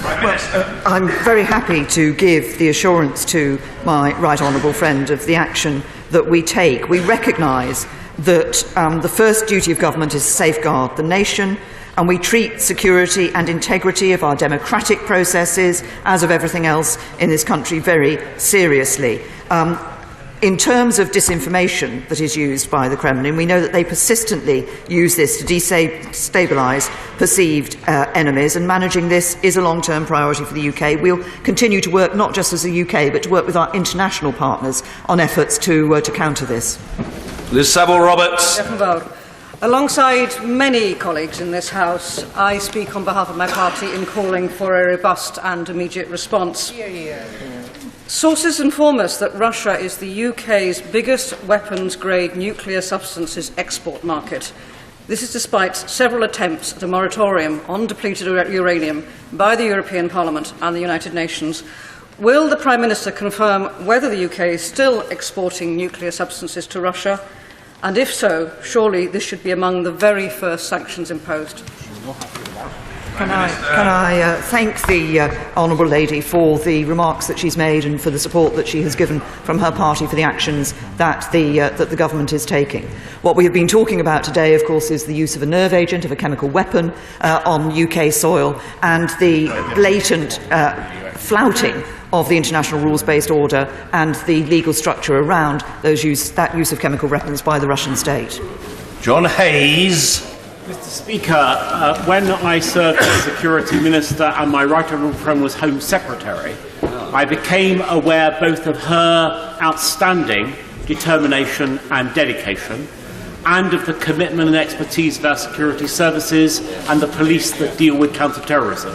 Well, I'm very happy to give the assurance to my right honourable friend of the action that we take. We recognise that the first duty of government is to safeguard the nation, and we treat security and integrity of our democratic processes, as of everything else in this country, very seriously. In terms of disinformation that is used by the Kremlin, we know that they persistently use this to destabilise perceived enemies, and managing this is a long-term priority for the UK. We'll continue to work not just as the UK, but to work with our international partners on efforts to counter this. Liz Saville-Roberts. Alongside many colleagues in this House, I speak on behalf of my party in calling for a robust and immediate response. Sources inform us that Russia is the UK's biggest weapons-grade nuclear substances export market. This is despite several attempts at a moratorium on depleted uranium by the European Parliament and the United Nations. Will the Prime Minister confirm whether the UK is still exporting nuclear substances to Russia? And if so, surely this should be among the very first sanctions imposed. Can I thank the Honourable Lady for the remarks that she's made and for the support that she has given from her party for the actions that the government is taking. What we have been talking about today, of course, is the use of a nerve agent, of a chemical weapon on UK soil, and the blatant flouting of the international rules-based order and the legal structure around that use of chemical weapons by the Russian state. John Hayes. Mr. Speaker, when I served as Security Minister and my right honourable friend was Home Secretary, I became aware both of her outstanding determination and dedication and of the commitment and expertise of our security services and the police that deal with counter-terrorism.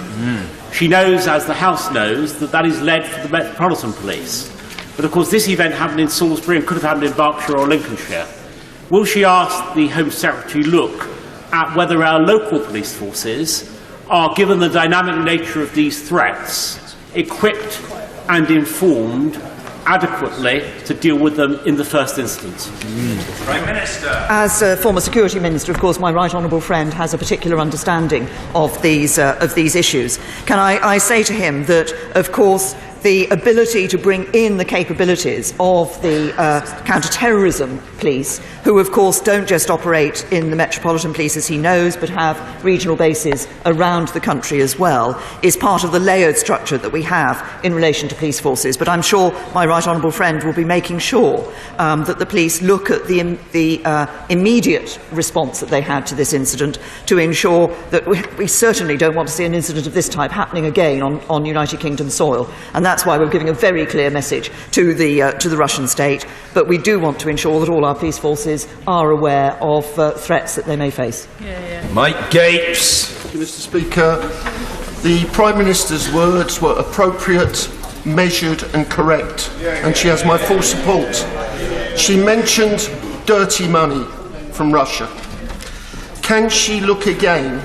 She knows, as the House knows, that that is led for the Metropolitan Police. But of course this event happened in Salisbury and could have happened in Berkshire or Lincolnshire. Will she ask the Home Secretary look at whether our local police forces are, given the dynamic nature of these threats, equipped and informed adequately to deal with them in the first instance? Prime Minister. As a former Security Minister, of course, my right honourable friend has a particular understanding of these issues. Can I say to him that, of course, the ability to bring in the capabilities of the counter-terrorism police, who of course don't just operate in the Metropolitan Police, as he knows, but have regional bases around the country as well, is part of the layered structure that we have in relation to police forces. But I'm sure my right honourable friend will be making sure that the police look at the immediate response that they had to this incident to ensure that we certainly don't want to see an incident of this type happening again on United Kingdom soil. And that's why we're giving a very clear message to the Russian state. But we do want to ensure that all our police forces are aware of threats that they may face. Mike Gapes. Thank you, Mr. Speaker. The Prime Minister's words were appropriate, measured and correct, and she has my full support. She mentioned dirty money from Russia. Can she look again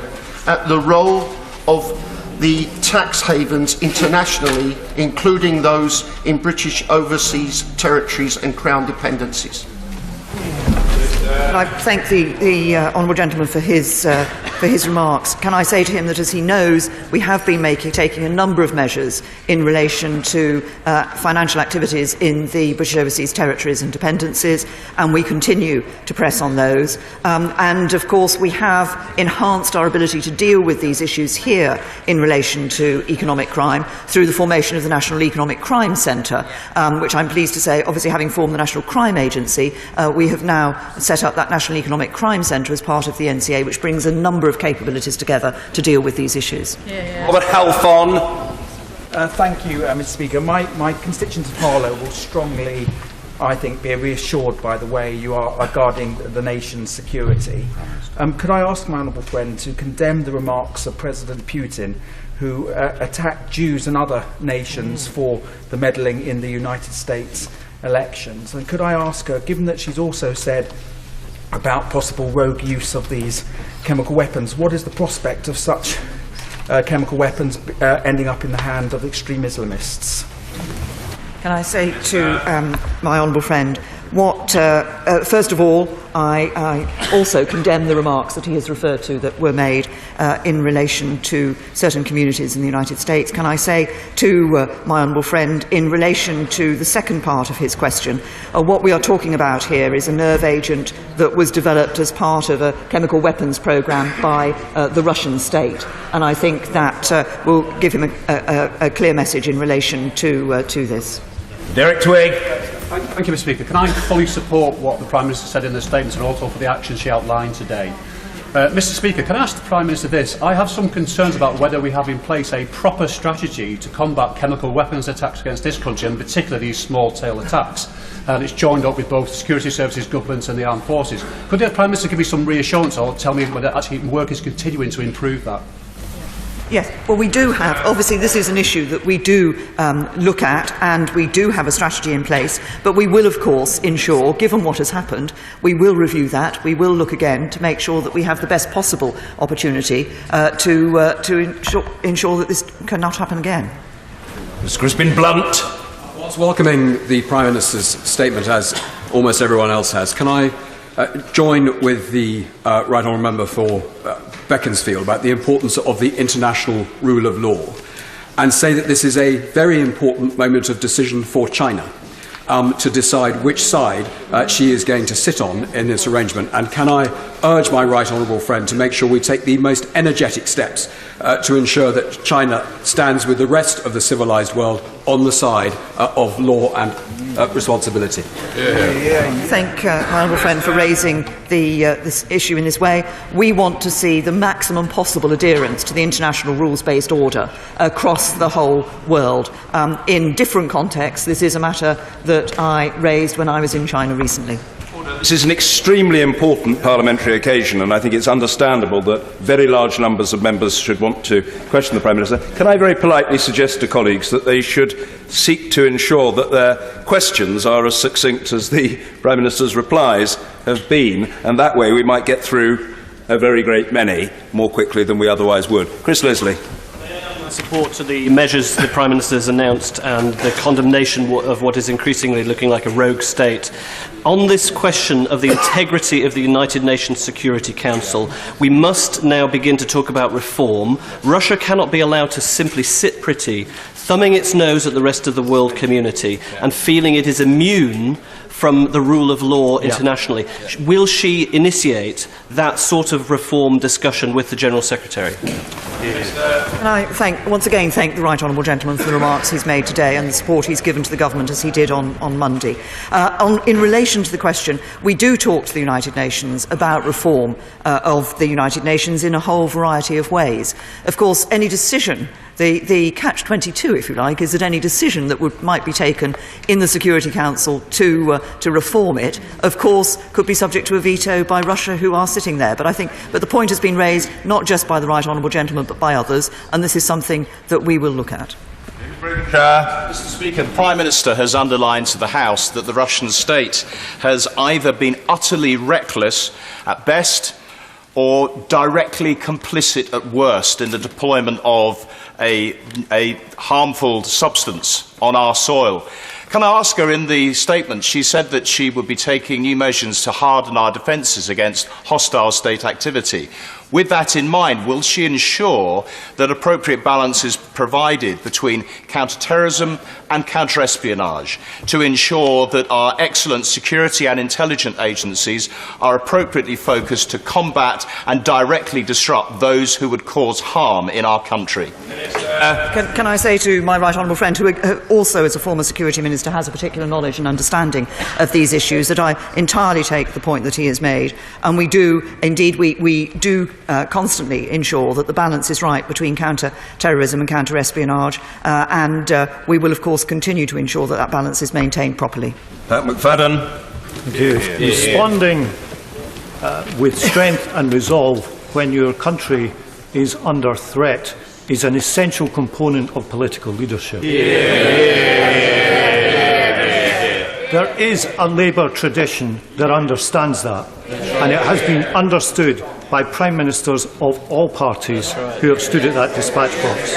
at the role of the tax havens internationally, including those in British overseas territories and Crown dependencies? I thank the honourable gentleman for his remarks. Can I say to him that, as he knows, we have been taking a number of measures in relation to financial activities in the British overseas territories and dependencies, and we continue to press on those. And of course, we have enhanced our ability to deal with these issues here in relation to economic crime through the formation of the National Economic Crime Centre, which I'm pleased to say, obviously having formed the National Crime Agency, we have now set up that National Economic Crime Centre as part of the NCA, which brings a number of capabilities together to deal with these issues. Robert Halfon. Thank you, Mr. Speaker. My constituents of Harlow will strongly, I think, be reassured by the way you are guarding the nation's security. Could I ask my honourable friend to condemn the remarks of President Putin, who attacked Jews and other nations for the meddling in the United States elections? And could I ask her, given that she's also said about possible rogue use of these chemical weapons, what is the prospect of such chemical weapons ending up in the hand of extreme Islamists? Can I say to my honourable friend, first of all, I also condemn the remarks that he has referred to that were made in relation to certain communities in the United States. Can I say to my honourable friend, in relation to the second part of his question, what we are talking about here is a nerve agent that was developed as part of a chemical weapons programme by the Russian state, and I think that will give him a clear message in relation to this. Derek Twigg. Thank you, Mr. Speaker. Can I fully support what the Prime Minister said in the statement and also for the actions she outlined today? Mr. Speaker, can I ask the Prime Minister this? I have some concerns about whether we have in place a proper strategy to combat chemical weapons attacks against this country, and particularly these small-tail attacks. And it's joined up with both security services, governments and the armed forces. Could the Prime Minister give me some reassurance or tell me whether actually work is continuing to improve that? Yes, well, we do have, obviously this is an issue that we do look at, and we do have a strategy in place, but we will of course ensure, given what has happened, we will review that, we will look again to make sure that we have the best possible opportunity to ensure that this cannot happen again. Mr. Crispin Blunt. Whilst welcoming the Prime Minister's statement, as almost everyone else has, can I join with the Right Honourable Member for Beaconsfield about the importance of the international rule of law, and say that this is a very important moment of decision for China to decide which side she is going to sit on in this arrangement. And can I urge my right honourable friend to make sure we take the most energetic steps to ensure that China stands with the rest of the civilised world on the side of law and responsibility. Thank my honourable friend for raising this issue in this way. We want to see the maximum possible adherence to the international rules-based order across the whole world. In different contexts, this is a matter that I raised when I was in China recently. This is an extremely important parliamentary occasion, and I think it's understandable that very large numbers of members should want to question the Prime Minister. Can I very politely suggest to colleagues that they should seek to ensure that their questions are as succinct as the Prime Minister's replies have been, and that way we might get through a very great many more quickly than we otherwise would. Chris Leslie. Support to the measures the Prime Minister has announced and the condemnation of what is increasingly looking like a rogue state. On this question of the integrity of the United Nations Security Council, we must now begin to talk about reform. Russia cannot be allowed to simply sit pretty, thumbing its nose at the rest of the world community and feeling it is immune from the rule of law internationally. Will she initiate that sort of reform discussion with the General Secretary? And I once again thank the Right Honourable Gentleman for the remarks he's made today and the support he's given to the government as he did on Monday. In relation to the question, we do talk to the United Nations about reform of the United Nations in a whole variety of ways. Of course, any decision, the catch-22, if you like, is that any decision that might be taken in the Security Council to reform it, of course, could be subject to a veto by Russia, who are sitting there. But the point has been raised not just by the Right Honourable Gentleman, but by others, and this is something that we will look at. Mr. Speaker, the Prime Minister has underlined to the House that the Russian state has either been utterly reckless at best or directly complicit at worst in the deployment of a harmful substance on our soil. Can I ask her, in the statement, she said that she would be taking new measures to harden our defences against hostile state activity. With that in mind, will she ensure that appropriate balance is provided between counter-terrorism and counter-espionage to ensure that our excellent security and intelligence agencies are appropriately focused to combat and directly disrupt those who would cause harm in our country? Can I say to my Right Honourable friend, who also as a former Security Minister has a particular knowledge and understanding of these issues, that I entirely take the point that he has made, and we do constantly ensure that the balance is right between counter-terrorism and counter-espionage, and we will of course continue to ensure that that balance is maintained properly. Pat McFadden. Thank you. Responding with strength and resolve when your country is under threat is an essential component of political leadership. There is a Labour tradition that understands that, and it has been understood by Prime Ministers of all parties who have stood at that dispatch box.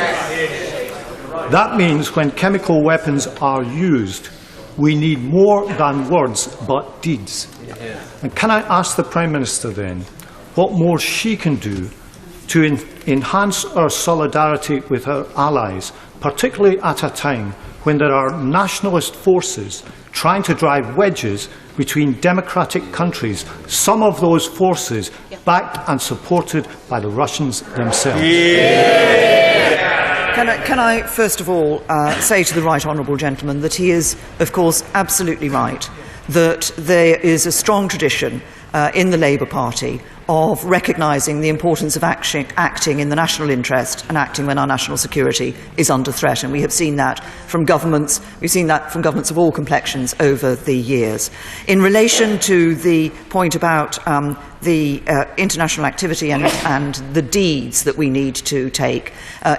That means when chemical weapons are used, we need more than words but deeds. And can I ask the Prime Minister then what more she can do to enhance our solidarity with her allies, particularly at a time when there are nationalist forces trying to drive wedges between democratic countries, some of those forces backed and supported by the Russians themselves? Can I first of all say to the Right Honourable Gentleman that he is, of course, absolutely right, that there is a strong tradition in the Labour Party of recognising the importance of acting in the national interest and acting when our national security is under threat. And we have seen that from governments. We've seen that from governments of all complexions over the years. In relation to the point about the international activity and the deeds that we need to take,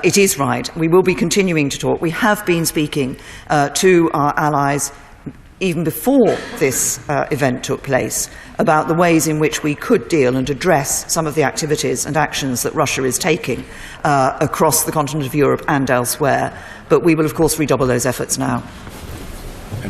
it is right. We will be continuing to talk. We have been speaking to our allies even before this event took place, about the ways in which we could deal and address some of the activities and actions that Russia is taking across the continent of Europe and elsewhere. But we will, of course, redouble those efforts now.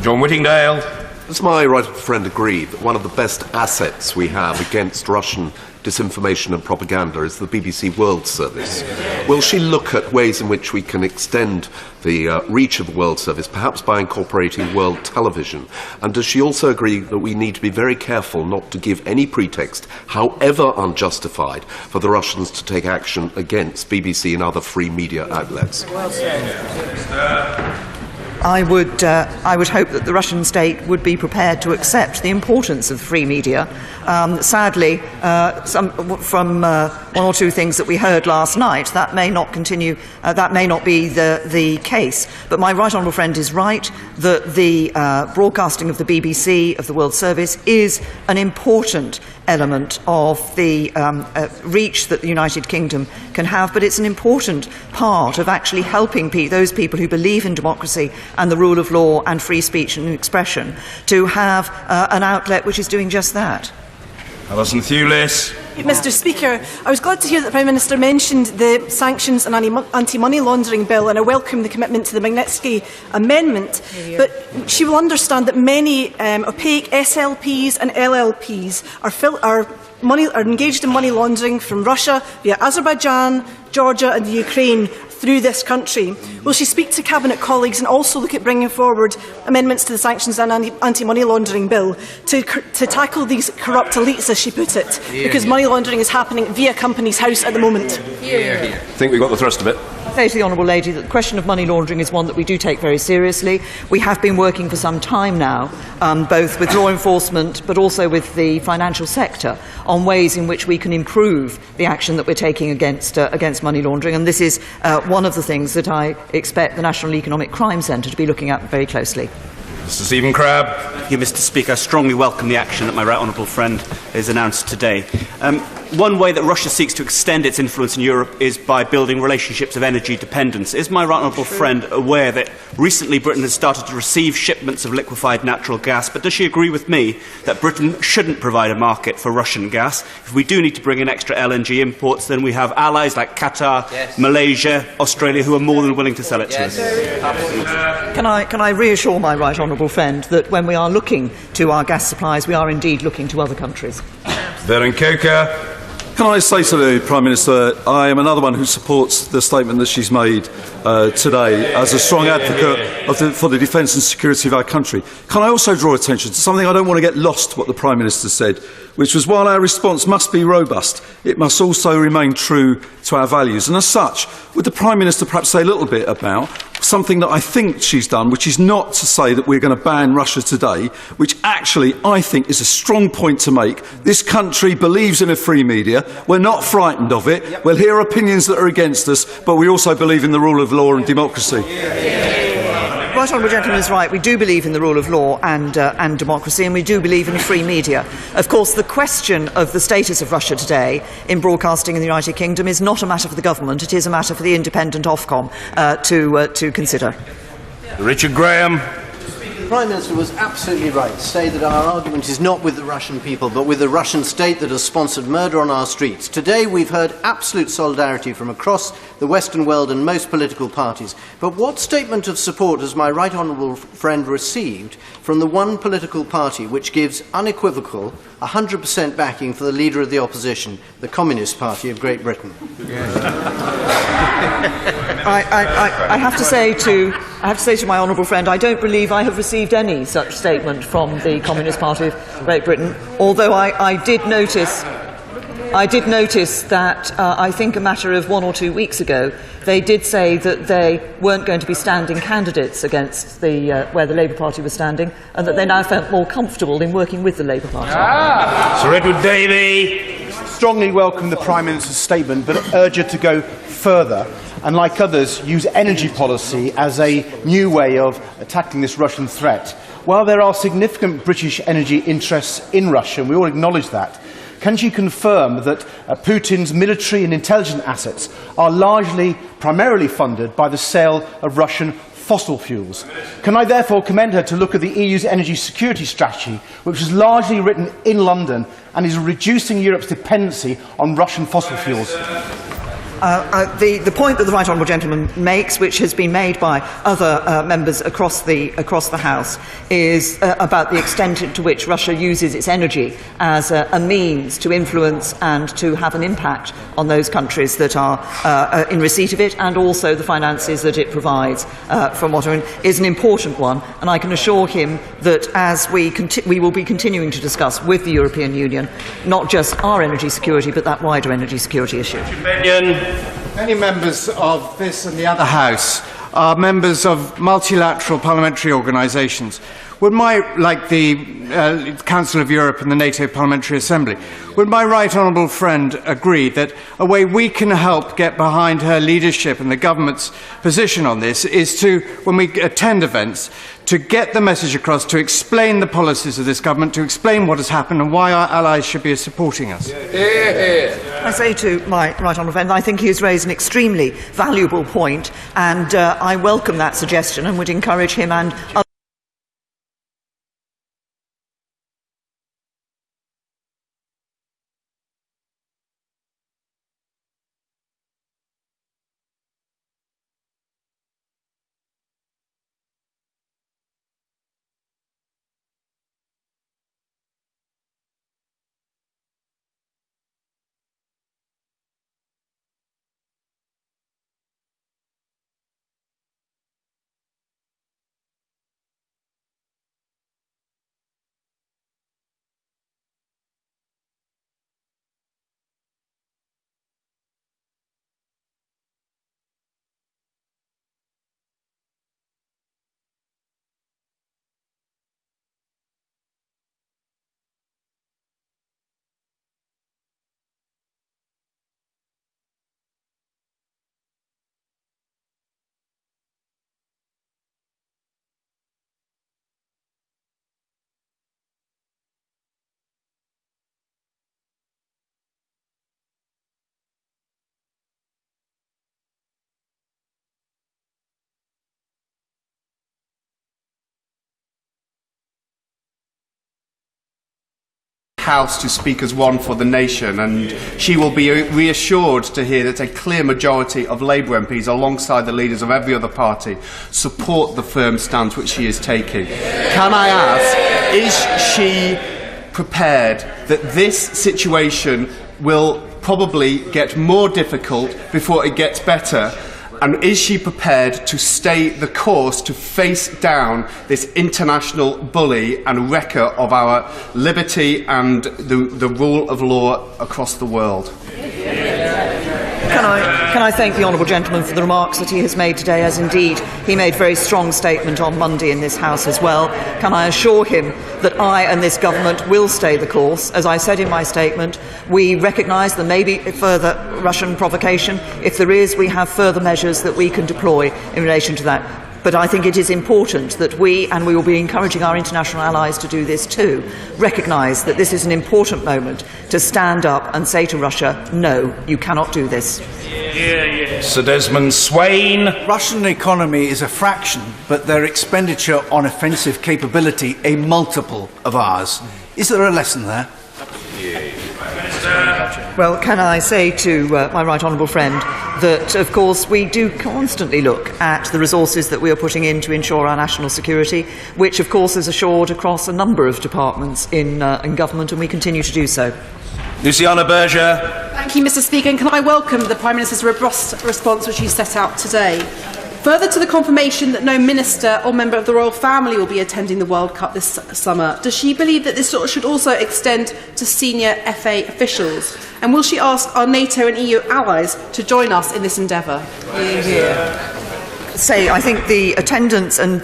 John Whittingdale. Does my right friend agree that one of the best assets we have against Russian disinformation and propaganda is the BBC World Service? Will she look at ways in which we can extend the reach of the World Service, perhaps by incorporating world television? And does she also agree that we need to be very careful not to give any pretext, however unjustified, for the Russians to take action against BBC and other free media outlets? I would hope that the Russian state would be prepared to accept the importance of free media. Sadly, from one or two things that we heard last night, that may not continue. That may not be the case. But my right honourable friend is right that the broadcasting of the BBC, of the World Service, is an important element of the reach that the United Kingdom can have, but it's an important part of actually helping those people who believe in democracy and the rule of law and free speech and expression to have an outlet which is doing just that. Alison Thewlis. Mr Speaker, I was glad to hear that the Prime Minister mentioned the Sanctions and Anti-Money Laundering Bill, and I welcome the commitment to the Magnitsky Amendment. But she will understand that many opaque SLPs and LLPs are engaged in money laundering from Russia via Azerbaijan, Georgia and the Ukraine through this country. Will she speak to Cabinet colleagues and also look at bringing forward amendments to the Sanctions and Anti-Money Laundering Bill to tackle these corrupt elites, as she put it? Because money laundering is happening via Companies House at the moment. I think we got the thrust of it. I say to the Honourable Lady that the question of money laundering is one that we do take very seriously. We have been working for some time now, both with law enforcement but also with the financial sector, on ways in which we can improve the action that we're taking against money laundering. And this is one of the things that I expect the National Economic Crime Centre to be looking at very closely. Mr Stephen Crabb. Thank you, Mr Speaker. I strongly welcome the action that my right honourable friend has announced today. One way that Russia seeks to extend its influence in Europe is by building relationships of energy dependence. Is my right honourable friend aware that recently Britain has started to receive shipments of liquefied natural gas, but does she agree with me that Britain shouldn't provide a market for Russian gas? If we do need to bring in extra LNG imports, then we have allies like Qatar, Malaysia, Australia, who are more than willing to sell it to us. Can I reassure my right honourable friend that when we are looking to our gas supplies, we are indeed looking to other countries? Varen Coker. Can I say to the Prime Minister, I am another one who supports the statement that she's made today as a strong advocate for the defence and security of our country. Can I also draw attention to something I don't want to get lost, what the Prime Minister said, which was while our response must be robust, it must also remain true to our values. And as such, would the Prime Minister perhaps say a little bit about something that I think she's done, which is not to say that we're going to ban Russia today, which actually I think is a strong point to make. This country believes in a free media. We're not frightened of it. We'll hear opinions that are against us, but we also believe in the rule of law and democracy. Right honourable gentleman is right. We do believe in the rule of law and democracy, and we do believe in free media. Of course, the question of the status of Russia today in broadcasting in the United Kingdom is not a matter for the government. It is a matter for the independent Ofcom to consider. Richard Graham. The Prime Minister was absolutely right to say that our argument is not with the Russian people, but with the Russian state that has sponsored murder on our streets. Today we've heard absolute solidarity from across the Western world and most political parties. But what statement of support has my right honourable friend received from the one political party which gives unequivocal 100% backing for the leader of the opposition, the Communist Party of Great Britain? I have to say to my honourable friend, I don't believe I have received any such statement from the Communist Party of Great Britain, although I did notice that I think a matter of 1 or 2 weeks ago they did say that they weren't going to be standing candidates against where the Labour Party was standing, and that they now felt more comfortable in working with the Labour Party. Sir Edward Davey. Strongly welcome the Prime Minister's statement, but urge her to go further and, like others, use energy policy as a new way of tackling this Russian threat. While there are significant British energy interests in Russia, and we all acknowledge that, can she confirm that Putin's military and intelligence assets are primarily funded by the sale of Russian fossil fuels? Can I therefore commend her to look at the EU's energy security strategy, which is largely written in London and is reducing Europe's dependency on Russian fossil fuels? The point that the right honourable gentleman makes, which has been made by other members across the House, is about the extent to which Russia uses its energy as a means to influence and to have an impact on those countries that are in receipt of it, and also the finances that it provides from what is an important one. And I can assure him that as we will be continuing to discuss with the European Union not just our energy security, but that wider energy security issue. Many members of this and the other House are members of multilateral parliamentary organisations. Like the Council of Europe and the NATO Parliamentary Assembly, would my right honourable friend agree that a way we can help get behind her leadership and the government's position on this is to, when we attend events, to get the message across, to explain the policies of this government, to explain what has happened and why our allies should be supporting us? I say to my right honourable friend, I think he has raised an extremely valuable point, and I welcome that suggestion and would encourage him and others House to speak as one for the nation, and she will be reassured to hear that a clear majority of Labour MPs, alongside the leaders of every other party, support the firm stance which she is taking. Can I ask, is she prepared that this situation will probably get more difficult before it gets better? And is she prepared to stay the course to face down this international bully and wrecker of our liberty and the rule of law across the world? Can I thank the honourable gentleman for the remarks that he has made today, as indeed he made a very strong statement on Monday in this House as well. Can I assure him that I and this government will stay the course? As I said in my statement, we recognise there may be further Russian provocation. If there is, we have further measures that we can deploy in relation to that. But I think it is important that we, and we will be encouraging our international allies to do this too, recognise that this is an important moment to stand up and say to Russia, no, you cannot do this. Sir Desmond Swain. Russian economy is a fraction, but their expenditure on offensive capability a multiple of ours. Is there a lesson there? Well, can I say to my right honourable friend that, of course, we do constantly look at the resources that we are putting in to ensure our national security, which, of course, is assured across a number of departments in government, and we continue to do so. Luciana Berger. Thank you, Mr. Speaker. And can I welcome the Prime Minister's robust response which he set out today? Further to the confirmation that no minister or member of the royal family will be attending the World Cup this summer, does she believe that this should also extend to senior FA officials? And will she ask our NATO and EU allies to join us in this endeavour? I think the attendance and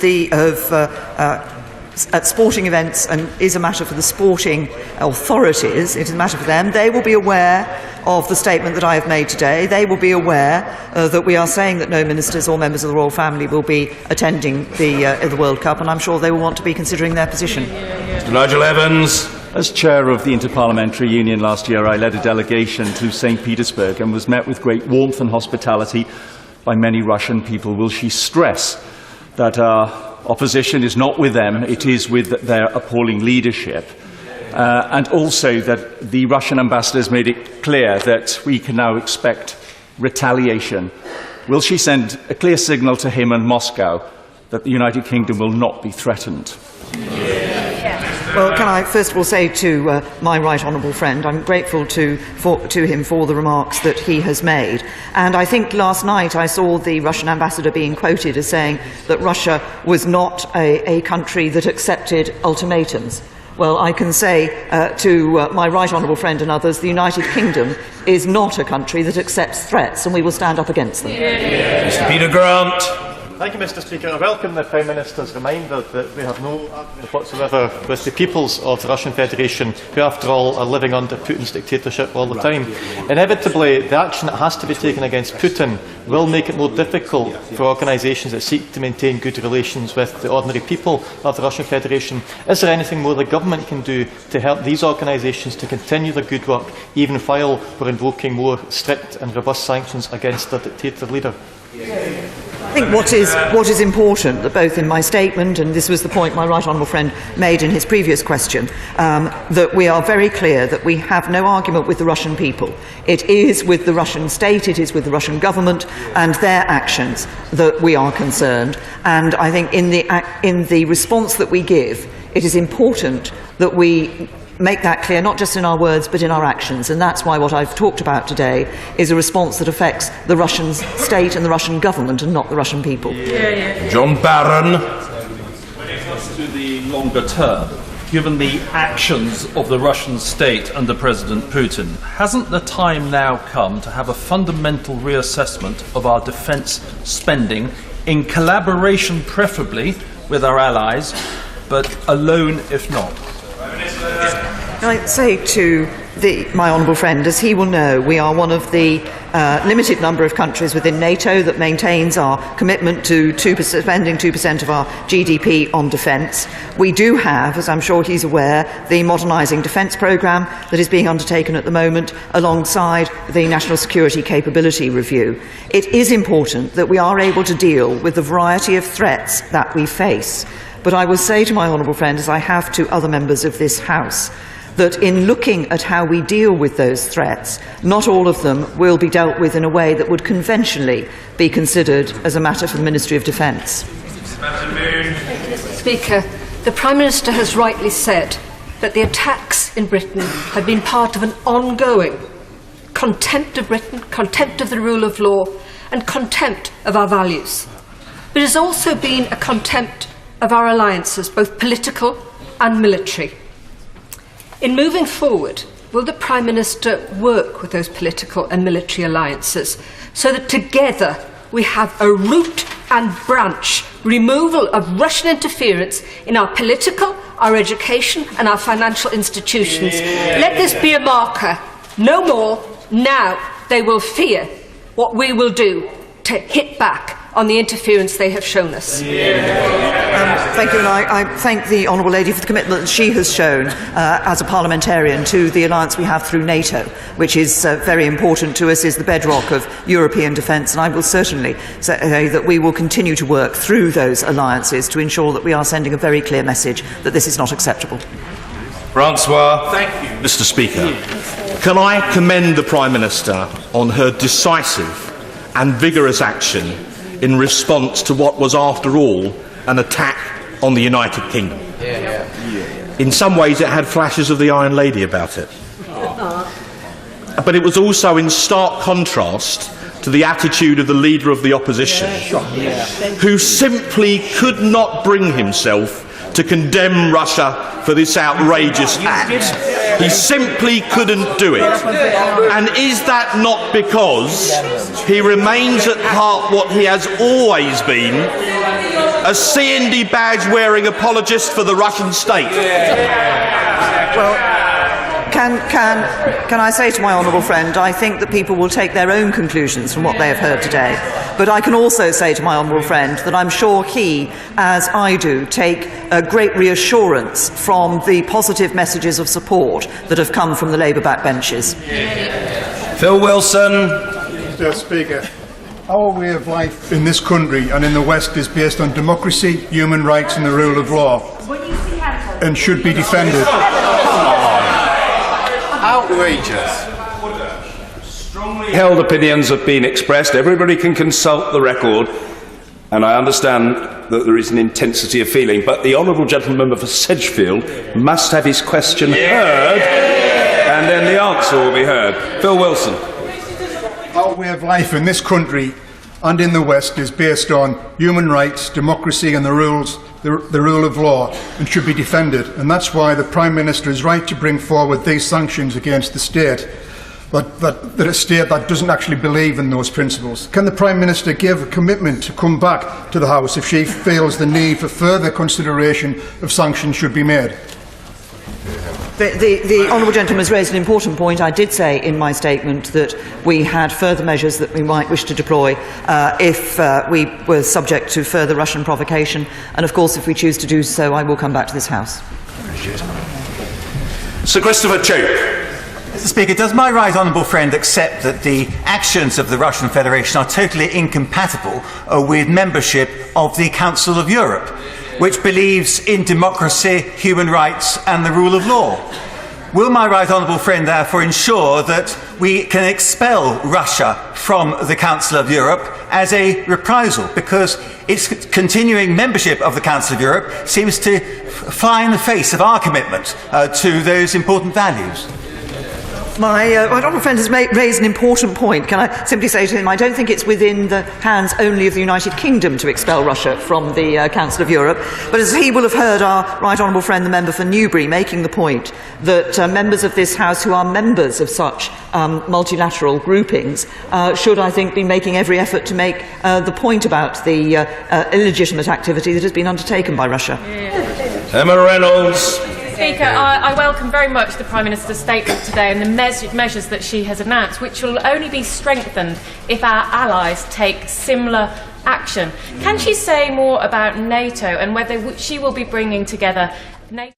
at sporting events is a matter for the sporting authorities. It is a matter for them. They will be aware of the statement that I have made today. They will be aware that we are saying that no ministers or members of the royal family will be attending the World Cup, and I'm sure they will want to be considering their position. Mr. Nigel Evans. As chair of the Interparliamentary Union last year, I led a delegation to St. Petersburg and was met with great warmth and hospitality by many Russian people. Will she stress that our opposition is not with them, it is with their appalling leadership? And also that the Russian ambassador has made it clear that we can now expect retaliation. Will she send a clear signal to him and Moscow that the United Kingdom will not be threatened? Well, can I first of all say to my right honourable friend, I'm grateful to him for the remarks that he has made. And I think last night I saw the Russian ambassador being quoted as saying that Russia was not a country that accepted ultimatums. Well, I can say to my right honourable friend and others, the United Kingdom is not a country that accepts threats, and we will stand up against them. Mr. Peter Grant. Thank you, Mr. Speaker. I welcome the Prime Minister's reminder that we have no argument whatsoever with the peoples of the Russian Federation, who, after all, are living under Putin's dictatorship all the time. Inevitably, the action that has to be taken against Putin will make it more difficult for organisations that seek to maintain good relations with the ordinary people of the Russian Federation. Is there anything more the government can do to help these organisations to continue their good work, even while we're invoking more strict and robust sanctions against their dictator leader? I think what is important, that both in my statement, and this was the point my right honourable friend made in his previous question, that we are very clear that we have no argument with the Russian people. It is with the Russian state, it is with the Russian government and their actions that we are concerned. And I think in the response that we give, it is important that we make that clear, not just in our words, but in our actions. And that's why what I've talked about today is a response that affects the Russian state and the Russian government and not the Russian people. John Barron. To the longer term, given the actions of the Russian state under President Putin, hasn't the time now come to have a fundamental reassessment of our defence spending, in collaboration preferably with our allies, but alone if not? I say to my honourable friend, as he will know, we are one of the limited number of countries within NATO that maintains our commitment to spending 2% of our GDP on defence. We do have, as I'm sure he's aware, the modernising defence programme that is being undertaken at the moment alongside the National Security Capability Review. It is important that we are able to deal with the variety of threats that we face. But I will say to my honourable friend, as I have to other members of this House, that in looking at how we deal with those threats, not all of them will be dealt with in a way that would conventionally be considered as a matter for the Ministry of Defence. Speaker, the Prime Minister has rightly said that the attacks in Britain have been part of an ongoing contempt of Britain, contempt of the rule of law, and contempt of our values. But it has also been a contempt of our alliances, both political and military. In moving forward, will the Prime Minister work with those political and military alliances so that together we have a root and branch removal of Russian interference in our political, our education and our financial institutions? Let this be a marker. No more. Now they will fear what we will do to hit back on the interference they have shown us. Thank you, and I thank the Honourable Lady for the commitment that she has shown as a parliamentarian to the alliance we have through NATO, which is very important to us, is the bedrock of European defence, and I will certainly say that we will continue to work through those alliances to ensure that we are sending a very clear message that this is not acceptable. Francois. Thank you, Mr. Speaker. Can I commend the Prime Minister on her decisive and vigorous action in response to what was, after all, an attack on the United Kingdom. In some ways, it had flashes of the Iron Lady about it. But it was also in stark contrast to the attitude of the leader of the opposition, who simply could not bring himself to condemn Russia for this outrageous act. He simply couldn't do it. And is that not because he remains at heart what he has always been, a CND badge-wearing apologist for the Russian state? Well, can I say to my honourable friend, I think that people will take their own conclusions from what they have heard today. But I can also say to my honourable friend that I'm sure he, as I do, take a great reassurance from the positive messages of support that have come from the Labour backbenches. Phil Wilson. Mr. Speaker, our way of life in this country and in the West is based on democracy, human rights and the rule of law, and should be defended. Outrageous. Strongly held opinions have been expressed. Everybody can consult the record, and I understand that there is an intensity of feeling, but the honourable gentleman member for Sedgefield must have his question heard, and then the answer will be heard. Phil Wilson. Our way of life in this country and in the West is based on human rights, democracy and the rule of law, and should be defended. And that's why the Prime Minister is right to bring forward these sanctions against the state. that a state that doesn't actually believe in those principles? Can the Prime Minister give a commitment to come back to the House if she feels the need for further consideration of sanctions should be made? The honourable gentleman has raised an important point. I did say in my statement that we had further measures that we might wish to deploy if we were subject to further Russian provocation. And of course, if we choose to do so, I will come back to this House. Sir Christopher Chope. Mr. Speaker, does my right honourable friend accept that the actions of the Russian Federation are totally incompatible with membership of the Council of Europe, which believes in democracy, human rights and the rule of law? Will my right honourable friend therefore ensure that we can expel Russia from the Council of Europe as a reprisal, because its continuing membership of the Council of Europe seems to fly in the face of our commitment to those important values? My honourable friend has raised an important point. Can I simply say to him, I don't think it's within the hands only of the United Kingdom to expel Russia from the Council of Europe, but as he will have heard our right honourable friend, the member for Newbury, making the point that members of this House who are members of such multilateral groupings should, I think, be making every effort to make the point about the illegitimate activity that has been undertaken by Russia. Emma Reynolds. Speaker, I welcome very much the Prime Minister's statement today and the measures that she has announced, which will only be strengthened if our allies take similar action. Can she say more about NATO and whether she will be bringing together NATO?